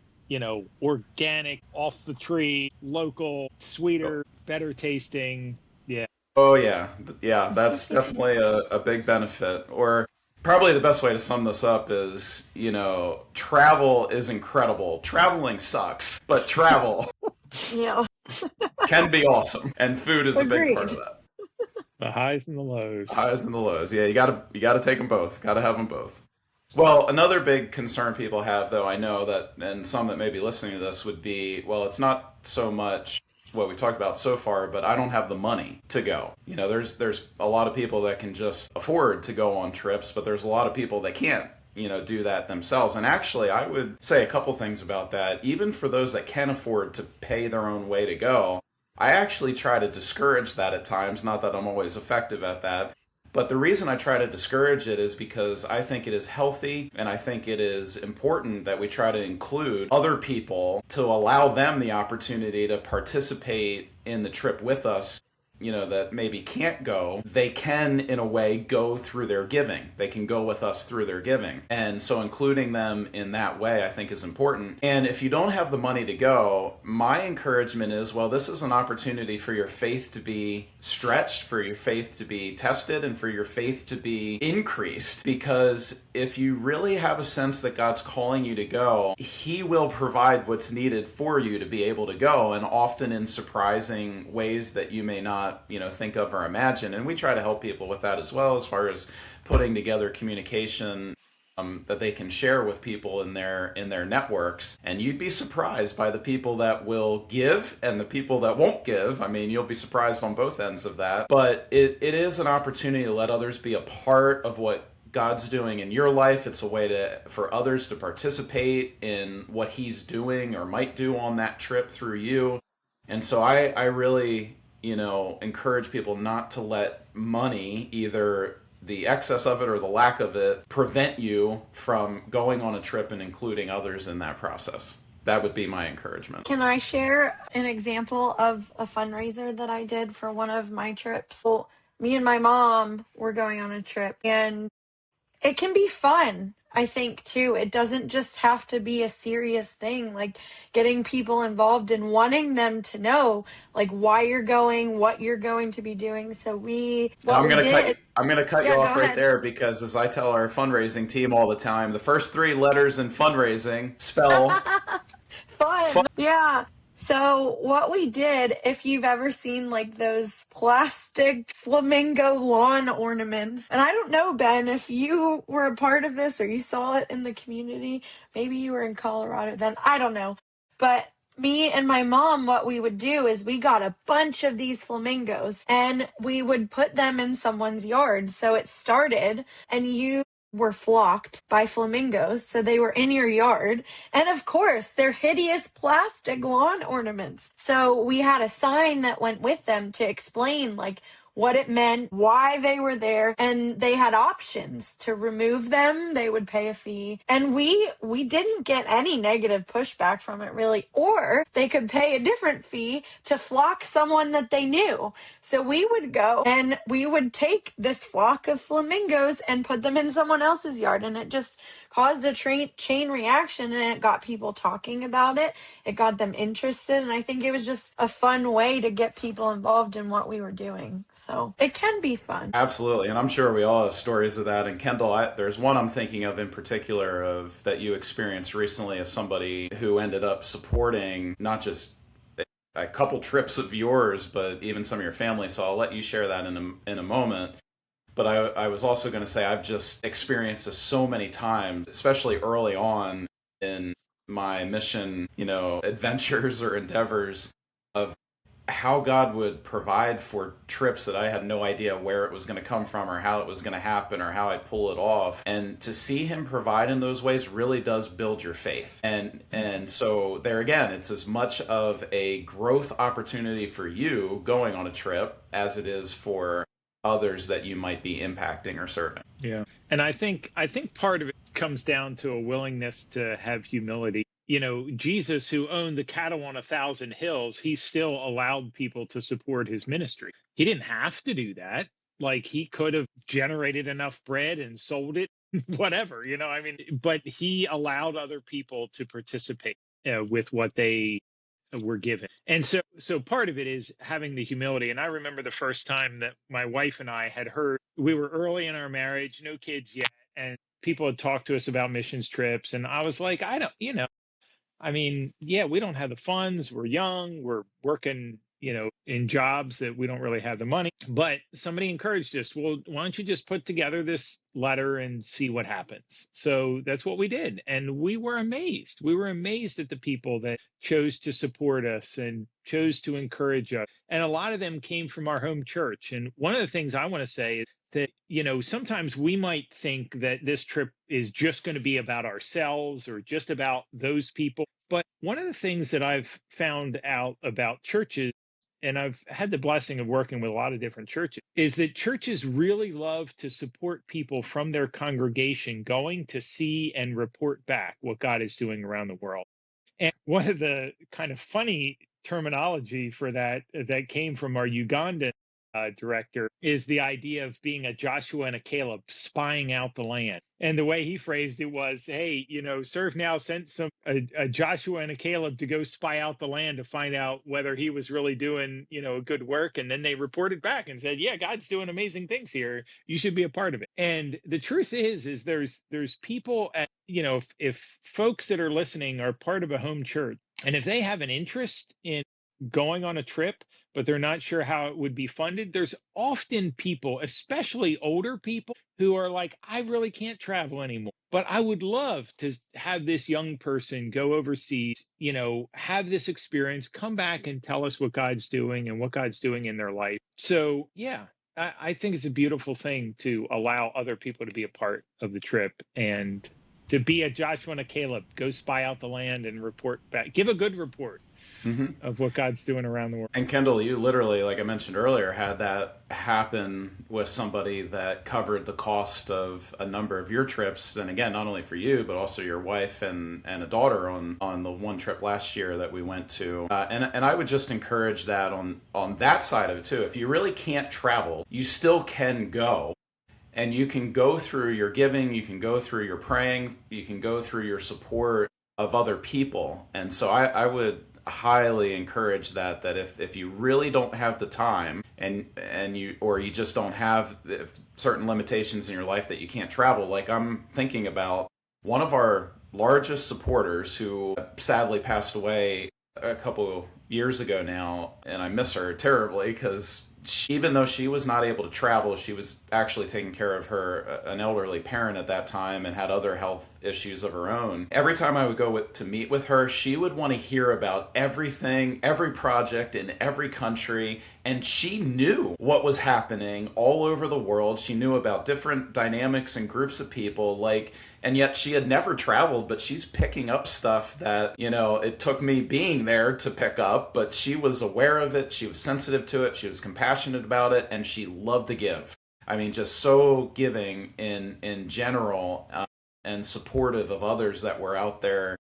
S3: organic, off the tree, local, sweeter, better tasting. Yeah.
S1: Oh, yeah. Yeah, that's definitely a big benefit. Or probably the best way to sum this up is, travel is incredible. Traveling sucks, but travel can be awesome. And food is a big part of that.
S3: The highs and the lows.
S1: Highs and the lows. Yeah, you gotta take them both. Gotta have them both. Well, another big concern people have, though, I know that, and some that may be listening to this, would be, well, it's not so much what we've talked about so far, but I don't have the money to go. There's a lot of people that can just afford to go on trips, but there's a lot of people that can't, do that themselves. And actually, I would say a couple things about that. Even for those that can afford to pay their own way to go, I actually try to discourage that at times. Not that I'm always effective at that. But the reason I try to discourage it is because I think it is healthy, and I think it is important that we try to include other people to allow them the opportunity to participate in the trip with us. That maybe can't go, they can, in a way, go through their giving. They can go with us through their giving. And so including them in that way, I think, is important. And if you don't have the money to go, my encouragement is, well, this is an opportunity for your faith to be stretched, for your faith to be tested, and for your faith to be increased. Because if you really have a sense that God's calling you to go, He will provide what's needed for you to be able to go, and often in surprising ways that you may not think of or imagine. And we try to help people with that as well, as far as putting together communication that they can share with people in their networks. And you'd be surprised by the people that will give and the people that won't give. I mean, you'll be surprised on both ends of that. But it is an opportunity to let others be a part of what God's doing in your life. It's a way for others to participate in what he's doing or might do on that trip through you. And so I really, encourage people not to let money, either the excess of it or the lack of it, prevent you from going on a trip and including others in that process. That would be my encouragement.
S2: Can I share an example of a fundraiser that I did for one of my trips? Well, me and my mom were going on a trip, and it can be fun, I think, too. It doesn't just have to be a serious thing, like getting people involved and wanting them to know like why you're going, what you're going to be doing. So
S1: I'm gonna cut you off right there, because as I tell our fundraising team all the time, the first 3 letters in fundraising spell
S2: fun. Yeah. So what we did, if you've ever seen like those plastic flamingo lawn ornaments, and I don't know, Ben, if you were a part of this or you saw it in the community, maybe you were in Colorado then, I don't know. But me and my mom, what we would do is we got a bunch of these flamingos and we would put them in someone's yard. So it started, and you were flocked by flamingos, so they were in your yard. And of course, they're hideous plastic lawn ornaments. So we had a sign that went with them to explain like what it meant, why they were there, and they had options to remove them. They would pay a fee, and we didn't get any negative pushback from it really, or they could pay a different fee to flock someone that they knew. So we would go and we would take this flock of flamingos and put them in someone else's yard, and it just caused a chain reaction, and it got people talking about it. It got them interested, and I think it was just a fun way to get people involved in what we were doing. So it can be fun.
S1: Absolutely. And I'm sure we all have stories of that. And Kendall, there's one I'm thinking of in particular of that you experienced recently of somebody who ended up supporting not just a couple trips of yours, but even some of your family. So I'll let you share that in a moment. But I was also going to say I've just experienced this so many times, especially early on in my mission, adventures or endeavors, of how God would provide for trips that I had no idea where it was going to come from or how it was going to happen or how I'd pull it off. And to see him provide in those ways really does build your faith. And so there again, it's as much of a growth opportunity for you going on a trip as it is for others that you might be impacting or serving.
S3: Yeah. And I think part of it comes down to a willingness to have humility. Jesus, who owned the cattle on 1,000 hills, he still allowed people to support his ministry. He didn't have to do that. Like, he could have generated enough bread and sold it, whatever, but he allowed other people to participate with what they were given. And so part of it is having the humility. And I remember the first time that my wife and I had heard, we were early in our marriage, no kids yet, and people had talked to us about missions trips. And I was like, we don't have the funds. We're young. We're working, in jobs that we don't really have the money. But somebody encouraged us, well, why don't you just put together this letter and see what happens? So that's what we did. And we were amazed. We were amazed at the people that chose to support us and chose to encourage us. And a lot of them came from our home church. And one of the things I want to say is that, sometimes we might think that this trip is just going to be about ourselves or just about those people. But one of the things that I've found out about churches, and I've had the blessing of working with a lot of different churches, is that churches really love to support people from their congregation going to see and report back what God is doing around the world. And one of the kind of funny terminology for that came from our Ugandan director is the idea of being a Joshua and a Caleb spying out the land. And the way he phrased it was, hey, Serve Now sent a Joshua and a Caleb to go spy out the land to find out whether he was really doing, good work. And then they reported back and said, yeah, God's doing amazing things here. You should be a part of it. And the truth is there's people at, if folks that are listening are part of a home church, and if they have an interest in going on a trip, but they're not sure how it would be funded. There's often people, especially older people, who are like, I really can't travel anymore, but I would love to have this young person go overseas, have this experience, come back and tell us what God's doing and what God's doing in their life. So, yeah, I think it's a beautiful thing to allow other people to be a part of the trip and to be a Joshua and a Caleb, go spy out the land and report back, give a good report of what God's doing around the world.
S1: And Kendall, you literally, like I mentioned earlier, had that happen with somebody that covered the cost of a number of your trips. And again, not only for you, but also your wife and a daughter on the one trip last year that we went to. And I would just encourage that on that side of it too. If you really can't travel, you still can go. And you can go through your giving, you can go through your praying, you can go through your support of other people. And so I would highly encourage that if you really don't have the time and you just don't have certain limitations in your life that you can't travel, like I'm thinking about one of our largest supporters who sadly passed away a couple years ago now, and I miss her terribly because even though she was not able to travel, she was actually taking care of an elderly parent at that time and had other health issues of her own. Every time I would go to meet with her, she would want to hear about everything, every project in every country, and she knew what was happening all over the world. She knew about different dynamics and groups of people, and yet she had never traveled, but she's picking up stuff that, it took me being there to pick up, but she was aware of it, she was sensitive to it, she was compassionate about it, and she loved to give. I mean, just so giving in general, and supportive of others that were out there,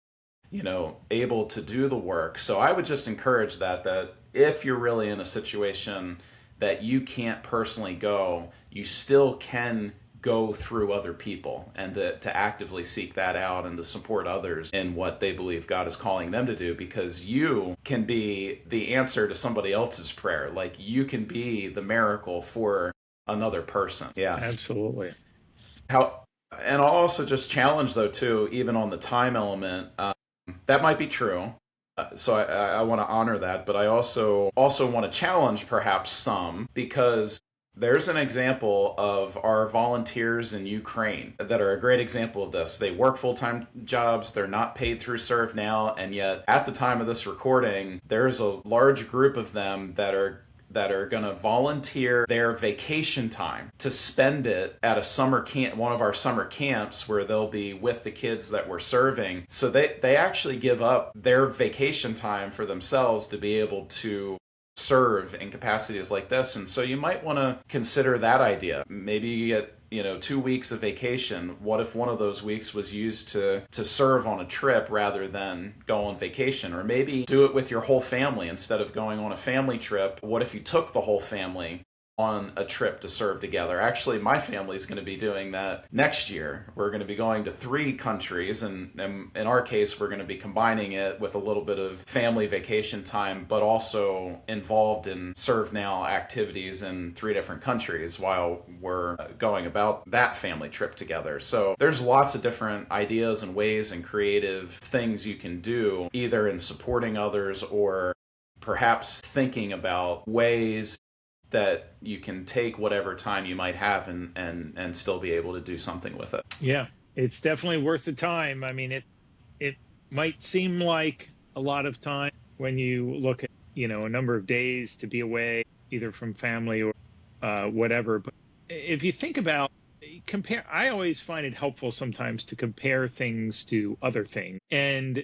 S1: able to do the work. So I would just encourage that if you're really in a situation that you can't personally go, you still can go through other people and to actively seek that out and to support others in what they believe God is calling them to do, because you can be the answer to somebody else's prayer. Like you can be the miracle for another person. Yeah,
S3: absolutely.
S1: And I'll also just challenge though too, even on the time element, that might be true. So I want to honor that, but I also want to challenge perhaps some, because there's an example of our volunteers in Ukraine that are a great example of this. They work full-time jobs, they're not paid through Serve Now, and yet at the time of this recording, there's a large group of them that are going to volunteer their vacation time to spend it at a summer camp, one of our summer camps, where they'll be with the kids that we're serving. So they actually give up their vacation time for themselves to be able to serve in capacities like this. And so you might want to consider that idea. Maybe you get 2 weeks of vacation. What if one of those weeks was used to serve on a trip rather than go on vacation? Or maybe do it with your whole family instead of going on a family trip. What if you took the whole family on a trip to serve together? Actually, my family's going to be doing that next year. We're going to be going to 3 countries, and in our case, we're going to be combining it with a little bit of family vacation time, but also involved in Serve Now activities in 3 different countries while we're going about that family trip together. So there's lots of different ideas and ways and creative things you can do, either in supporting others or perhaps thinking about ways that you can take whatever time you might have and still be able to do something with it.
S3: Yeah, it's definitely worth the time. I mean, it might seem like a lot of time when you look at, a number of days to be away, either from family or whatever. But if you think about compare, I always find it helpful sometimes to compare things to other things. And,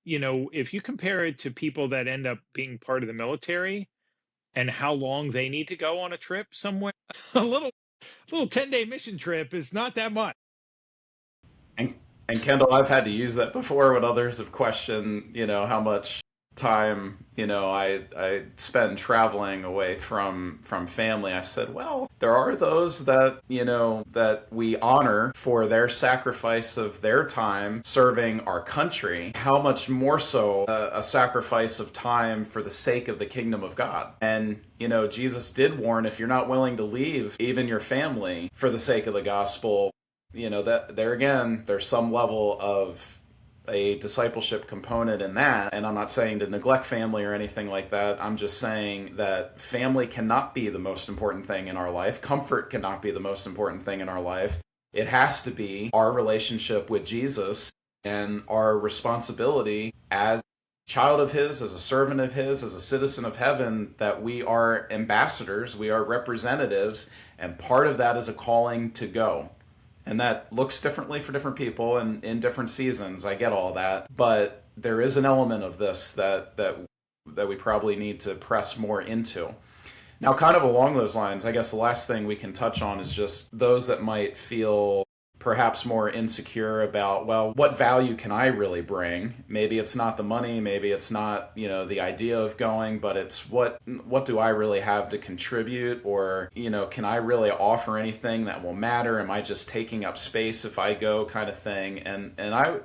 S3: if you compare it to people that end up being part of the military, and how long they need to go on a trip somewhere, a little 10-day mission trip is not that much.
S1: And Kendall, I've had to use that before when others have questioned, how much time, I spend traveling away from family. I said, well, there are those that, that we honor for their sacrifice of their time serving our country. How much more so a sacrifice of time for the sake of the kingdom of God. And, Jesus did warn, if you're not willing to leave even your family for the sake of the gospel, that there again, there's some level of a discipleship component in that. And I'm not saying to neglect family or anything like that. I'm just saying that family cannot be the most important thing in our life. Comfort cannot be the most important thing in our life. It has to be our relationship with Jesus and our responsibility as a child of his, as a servant of his, as a citizen of heaven, that we are ambassadors, we are representatives, and part of that is a calling to go. And that looks differently for different people and in different seasons. I get all that. But there is an element of this that we probably need to press more into. Now, kind of along those lines, I guess the last thing we can touch on is just those that might feel perhaps more insecure about, well, what value can I really bring? Maybe it's not the money, maybe it's not, the idea of going, but it's what do I really have to contribute? Or, can I really offer anything that will matter? Am I just taking up space if I go, kind of thing? And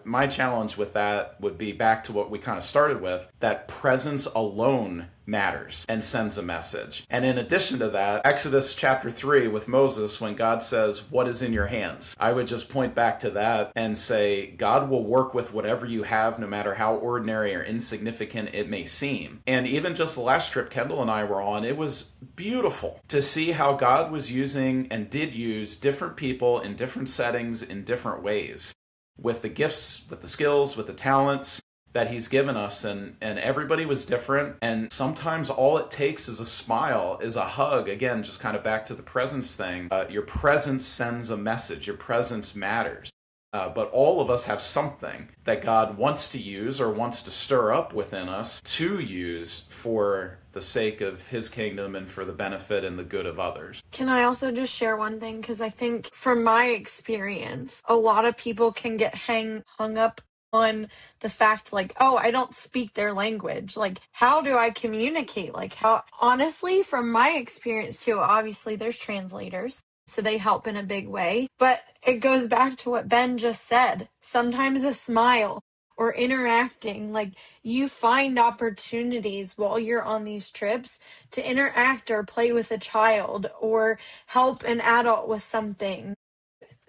S1: my challenge with that would be back to what we kind of started with, that presence alone matters and sends a message. And in addition to that, Exodus chapter 3 with Moses, when God says, "What is in your hands?" I would just point back to that and say, God will work with whatever you have, no matter how ordinary or insignificant it may seem. And even just the last trip Kendall and I were on, it was beautiful to see how God was using and did use different people in different settings in different ways, with the gifts, with the skills, with the talents that he's given us, and everybody was different. And sometimes all it takes is a smile, is a hug. Again, just kind of back to the presence thing. Your presence sends a message. Your presence matters. But all of us have something that God wants to use or wants to stir up within us to use for the sake of his kingdom and for the benefit and the good of others.
S2: Can I also just share one thing? Because I think from my experience, a lot of people can get hung up on the fact, like, oh, I don't speak their language. Like, how do I communicate? Like, how, honestly, from my experience too, obviously there's translators, so they help in a big way. But it goes back to what Ben just said. Sometimes a smile or interacting, like, you find opportunities while you're on these trips to interact or play with a child or help an adult with something.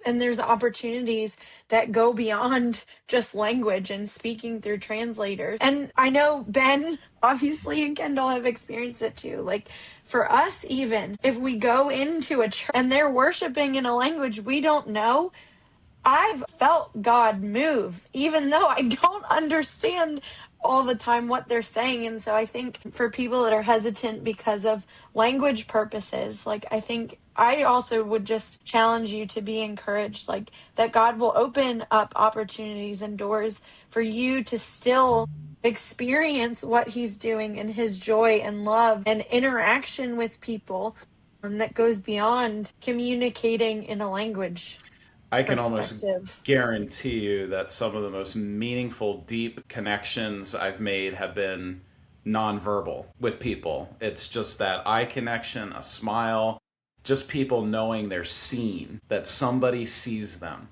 S2: And there's opportunities that go beyond just language and speaking through translators. And I know Ben, obviously, and Kendall have experienced it too. Like, for us, even if we go into a church and they're worshiping in a language we don't know, I've felt God move, even though I don't understand all the time what they're saying. And so I think for people that are hesitant because of language purposes, like, I think I also would just challenge you to be encouraged, like, that God will open up opportunities and doors for you to still experience what he's doing and his joy and love and interaction with people, and that goes beyond communicating in a language.
S1: I can almost guarantee you that some of the most meaningful, deep connections I've made have been nonverbal with people. It's just that eye connection, a smile, just people knowing they're seen, that somebody sees them,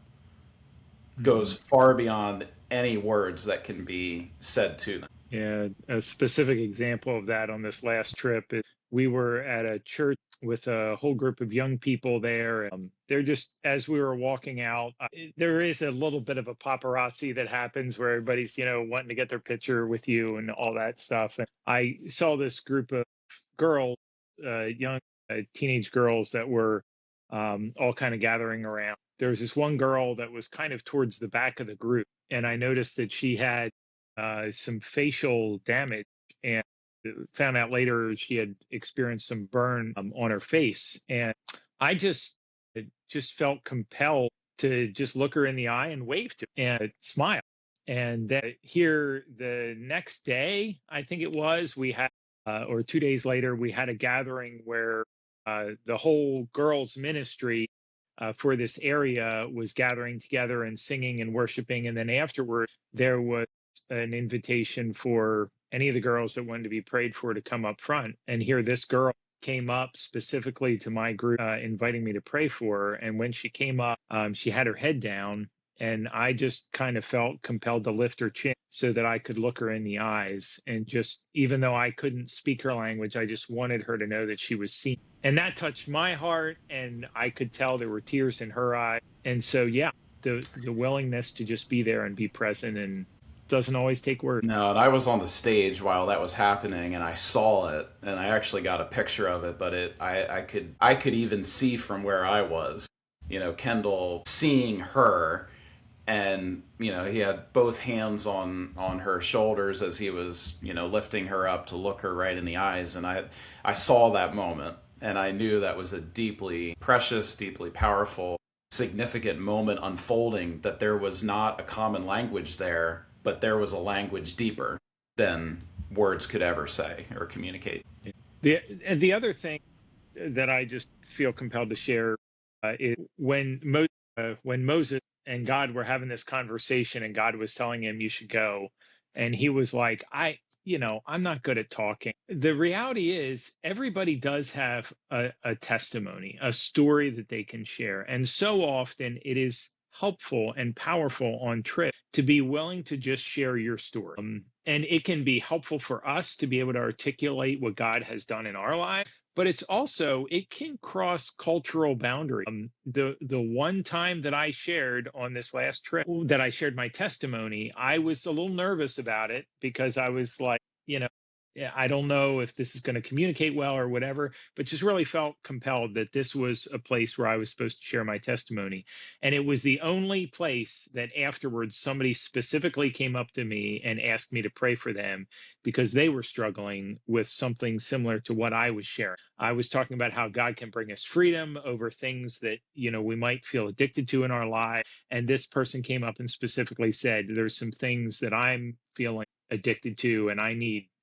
S1: goes far beyond any words that can be said to them.
S3: Yeah, a specific example of that on this last trip is we were at a church with a whole group of young people there. They're just, as we were walking out, there is a little bit of a paparazzi that happens where everybody's, wanting to get their picture with you and all that stuff. And I saw this group of girls, young teenage girls that were all kind of gathering around. There was this one girl that was kind of towards the back of the group, and I noticed that she had some facial damage, and found out later she had experienced some burn on her face. And I just felt compelled to just look her in the eye and wave to her and smile. And then here the next day, I think it was, we had, or 2 days later, we had a gathering where the whole girls' ministry for this area was gathering together and singing and worshiping. And then afterward, there was an invitation for any of the girls that wanted to be prayed for to come up front. And here this girl came up specifically to my group, inviting me to pray for her. And when she came up, she had her head down, and I just kind of felt compelled to lift her chin so that I could look her in the eyes. And just, even though I couldn't speak her language, I just wanted her to know that she was seen. And that touched my heart, and I could tell there were tears in her eyes. And so, yeah, the willingness to just be there and be present, and doesn't always take words.
S1: No, and I was on the stage while that was happening, and I saw it, and I actually got a picture of it. But I could even see from where I was, Kendall seeing her, and he had both hands on her shoulders as he was lifting her up to look her right in the eyes, and I saw that moment, and I knew that was a deeply precious, deeply powerful, significant moment unfolding. That there was not a common language there, but there was a language deeper than words could ever say or communicate.
S3: The other thing that I just feel compelled to share is when Moses and God were having this conversation, and God was telling him, you should go. And he was like, I'm not good at talking. The reality is everybody does have a testimony, a story that they can share. And so often it is helpful and powerful on trip to be willing to just share your story. And it can be helpful for us to be able to articulate what God has done in our lives, but it can cross cultural boundaries. The one time that I shared on this last trip, that I shared my testimony, I was a little nervous about it because I was like, I don't know if this is going to communicate well or whatever, but just really felt compelled that this was a place where I was supposed to share my testimony. And it was the only place that afterwards somebody specifically came up to me and asked me to pray for them because they were struggling with something similar to what I was sharing. I was talking about how God can bring us freedom over things that, we might feel addicted to in our life. And this person came up and specifically said, there's some things that I'm feeling addicted to, and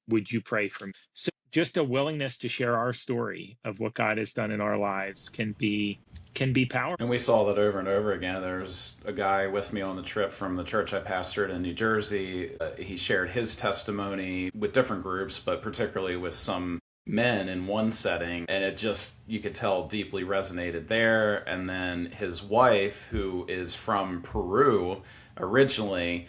S3: would you pray for me? So just a willingness to share our story of what God has done in our lives can be powerful.
S1: And we saw that over and over again. There's a guy with me on the trip from the church I pastored in New Jersey. He shared his testimony with different groups, but particularly with some men in one setting, and it just, you could tell, deeply resonated there. And then his wife, who is from Peru originally,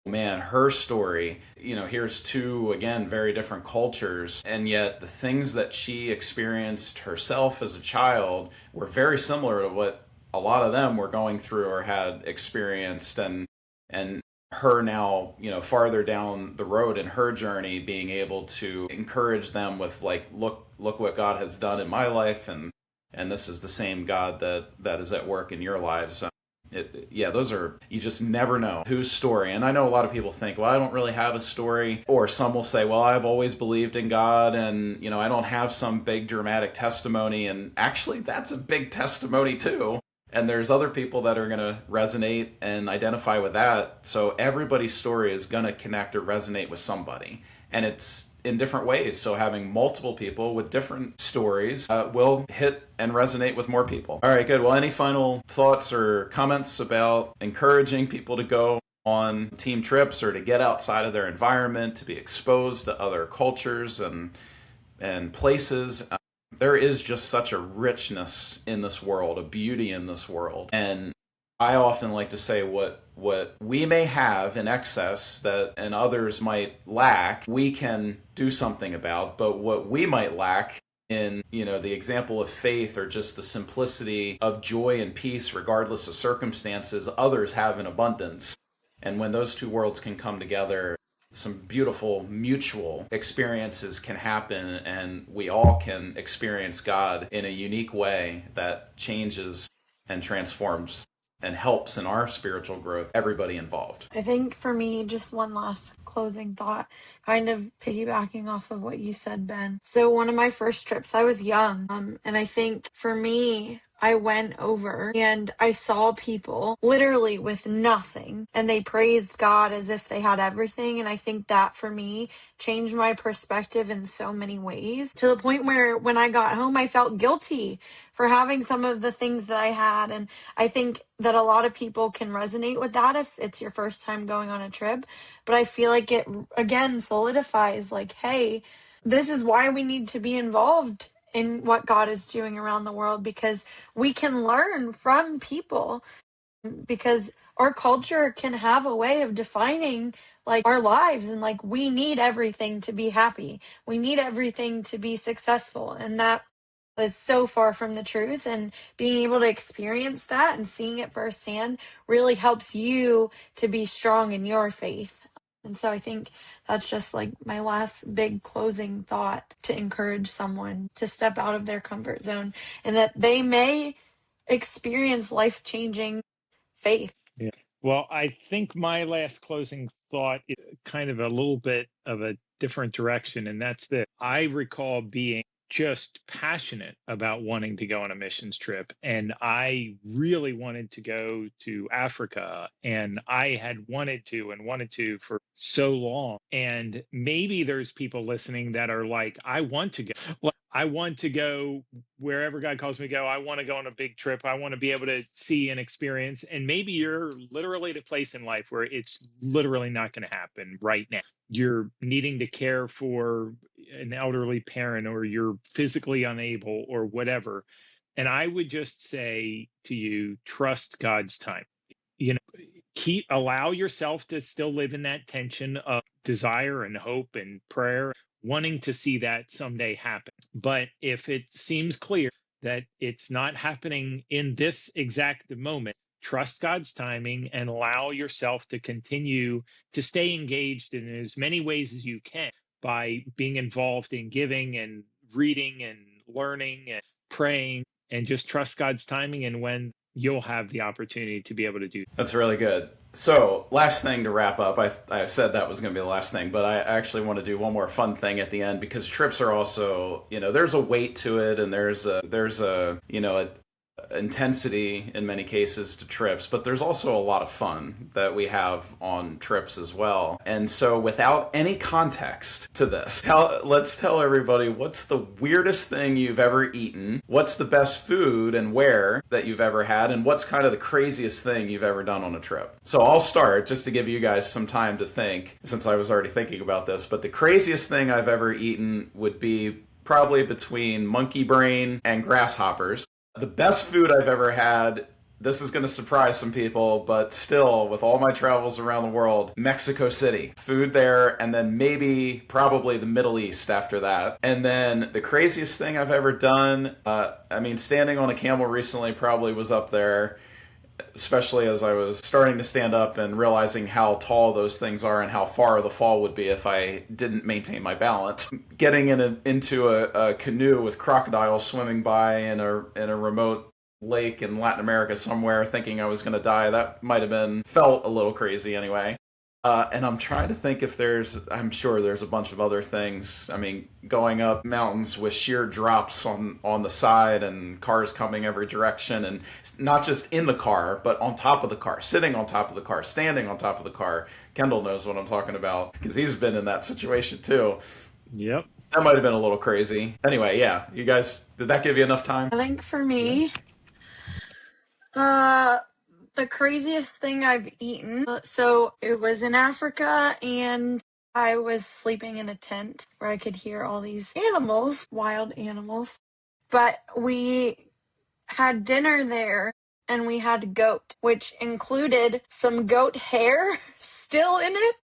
S1: man, her story, here's two, again, very different cultures, and yet the things that she experienced herself as a child were very similar to what a lot of them were going through or had experienced, and her now, farther down the road in her journey, being able to encourage them with like, look what God has done in my life, and this is the same God that is at work in your lives. Those are, you just never know whose story. And I know a lot of people think, well, I don't really have a story. Or some will say, well, I've always believed in God, and, I don't have some big dramatic testimony. And actually, that's a big testimony too. And there's other people that are going to resonate and identify with that. So everybody's story is going to connect or resonate with somebody. And it's in different ways. So having multiple people with different stories will hit and resonate with more people. All right, good. Well, any final thoughts or comments about encouraging people to go on team trips or to get outside of their environment, to be exposed to other cultures and places? There is just such a richness in this world, a beauty in this world. And I often like to say what we may have in excess that and others might lack, we can do something about. But what we might lack in, the example of faith or just the simplicity of joy and peace regardless of circumstances, others have in abundance. And when those two worlds can come together, some beautiful mutual experiences can happen, and we all can experience God in a unique way that changes and transforms and helps in our spiritual growth, everybody involved.
S2: I think for me, just one last closing thought, kind of piggybacking off of what you said, Ben. So one of my first trips, I was young, and I think for me, I went over and I saw people literally with nothing, and they praised God as if they had everything. And I think that for me changed my perspective in so many ways, to the point where when I got home, I felt guilty for having some of the things that I had. And I think that a lot of people can resonate with that if it's your first time going on a trip. But I feel like it, again, solidifies like, hey, this is why we need to be involved in what God is doing around the world, because we can learn from people, because our culture can have a way of defining like our lives, and like we need everything to be happy. We need everything to be successful, and that is so far from the truth, and being able to experience that and seeing it firsthand really helps you to be strong in your faith. And so I think that's just like my last big closing thought, to encourage someone to step out of their comfort zone and that they may experience life-changing faith.
S3: Yeah. Well, I think my last closing thought is kind of a little bit of a different direction, and that's that I recall being just passionate about wanting to go on a missions trip. And I really wanted to go to Africa, and I had wanted to for so long. And maybe there's people listening that are like, I want to go. Like, I want to go wherever God calls me to go. I want to go on a big trip. I want to be able to see and experience. And maybe you're literally at a place in life where it's literally not going to happen right now. You're needing to care for an elderly parent, or you're physically unable, or whatever. And I would just say to you, trust God's time. You know, allow yourself to still live in that tension of desire and hope and prayer, wanting to see that someday happen. But if it seems clear that it's not happening in this exact moment, trust God's timing and allow yourself to continue to stay engaged in as many ways as you can by being involved in giving and reading and learning and praying, and just trust God's timing and when you'll have the opportunity to be able to do.
S1: That's really good. So, last thing to wrap up. I said that was going to be the last thing, but I actually want to do one more fun thing at the end, because trips are also, there's a weight to it, and there's a intensity in many cases to trips, but there's also a lot of fun that we have on trips as well. And so, without any context to this, let's tell everybody, what's the weirdest thing you've ever eaten? What's the best food and where that you've ever had? And what's kind of the craziest thing you've ever done on a trip? So I'll start just to give you guys some time to think, since I was already thinking about this. But the craziest thing I've ever eaten would be probably between monkey brain and grasshoppers. The best food I've ever had, this is going to surprise some people, but still, with all my travels around the world, Mexico City. Food there, and then probably the Middle East after that. And then the craziest thing I've ever done, standing on a camel recently probably was up there, especially as I was starting to stand up and realizing how tall those things are and how far the fall would be if I didn't maintain my balance. Getting into a canoe with crocodiles swimming by in a remote lake in Latin America somewhere, thinking I was going to die, that might have felt a little crazy anyway. And I'm trying to think if I'm sure there's a bunch of other things. Going up mountains with sheer drops on the side and cars coming every direction, and not just in the car, but on top of the car, sitting on top of the car, standing on top of the car. Kendall knows what I'm talking about because he's been in that situation too.
S3: Yep.
S1: That might have been a little crazy. Anyway, yeah. You guys, did that give you enough time?
S2: I think for me, the craziest thing I've eaten. So it was in Africa, and I was sleeping in a tent where I could hear all these animals, wild animals. But we had dinner there, and we had goat, which included some goat hair still in it.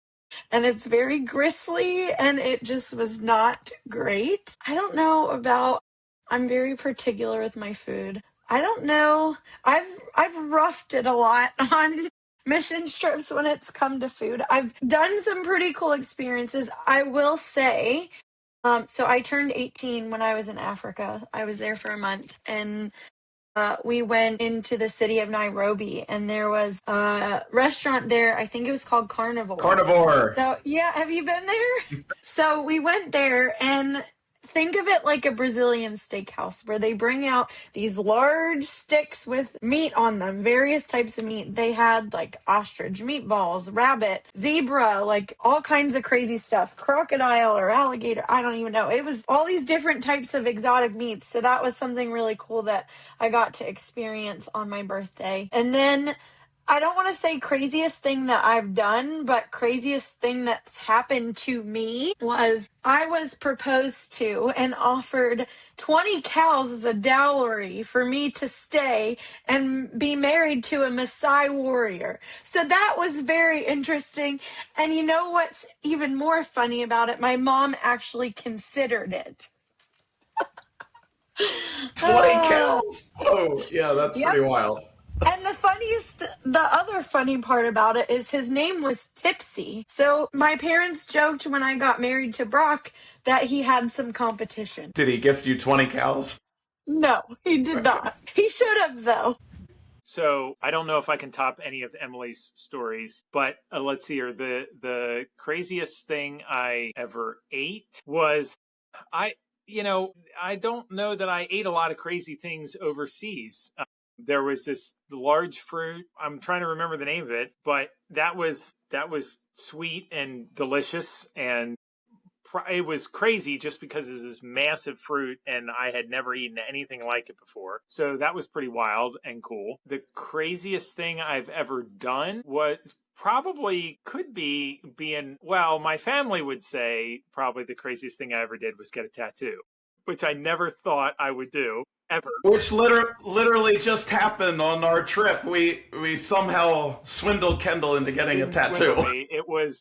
S2: And it's very gristly, and it just was not great. I don't know about, I'm very particular with my food. I don't know. I've roughed it a lot on mission trips when it's come to food. I've done some pretty cool experiences, I will say. So I turned 18 when I was in Africa. I was there for a month, and we went into the city of Nairobi, and there was a restaurant there. I think it was called Carnivore.
S1: Carnivore.
S2: So, yeah, have you been there? So we went there, and think of it like a Brazilian steakhouse where they bring out these large sticks with meat on them, various types of meat. They had like ostrich, meatballs, rabbit, zebra, like all kinds of crazy stuff, crocodile or alligator. I don't even know. It was all these different types of exotic meats. So that was something really cool that I got to experience on my birthday. And then I don't want to say craziest thing that I've done, but craziest thing that's happened to me was I was proposed to and offered 20 cows as a dowry for me to stay and be married to a Maasai warrior. So that was very interesting. And you know what's even more funny about it? My mom actually considered it.
S1: 20
S2: Uh,
S1: cows? Whoa, yeah, that's
S2: yep.
S1: pretty wild.
S2: And the other funny part about it is his name was Tipsy. So my parents joked when I got married to Brock that he had some competition.
S1: Did he gift you 20 cows?
S2: No, he did not. He should have, though.
S4: So I don't know if I can top any of Emily's stories, but let's see here. The craziest thing I ever ate was I don't know that I ate a lot of crazy things overseas. There was this large fruit. I'm trying to remember the name of it, but that was sweet and delicious, and it was crazy just because it was this massive fruit and I had never eaten anything like it before. So that was pretty wild and cool. The craziest thing I've ever done was probably could be being, well, my family would say probably the craziest thing I ever did was get a tattoo, which I never thought I would do ever.
S1: Which literally just happened on our trip. We somehow swindled Kendall into getting a tattoo.
S4: It was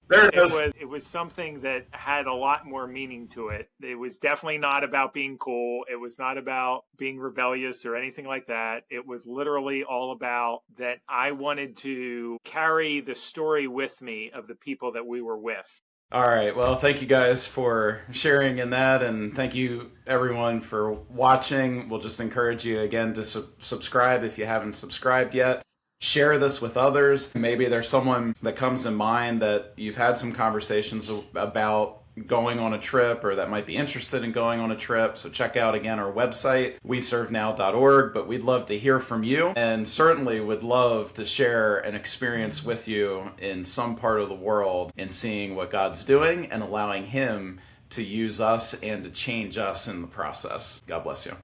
S1: There it is.
S4: It was something that had a lot more meaning to it. It was definitely not about being cool. It was not about being rebellious or anything like that. It was literally all about that I wanted to carry the story with me of the people that we were with.
S1: All right. Well, thank you guys for sharing in that, and thank you everyone for watching. We'll just encourage you again to subscribe if you haven't subscribed yet. Share this with others. Maybe there's someone that comes in mind that you've had some conversations about going on a trip or that might be interested in going on a trip. So check out again our website, weservenow.org. But we'd love to hear from you, and certainly would love to share an experience with you in some part of the world and seeing what God's doing and allowing Him to use us and to change us in the process. God bless you.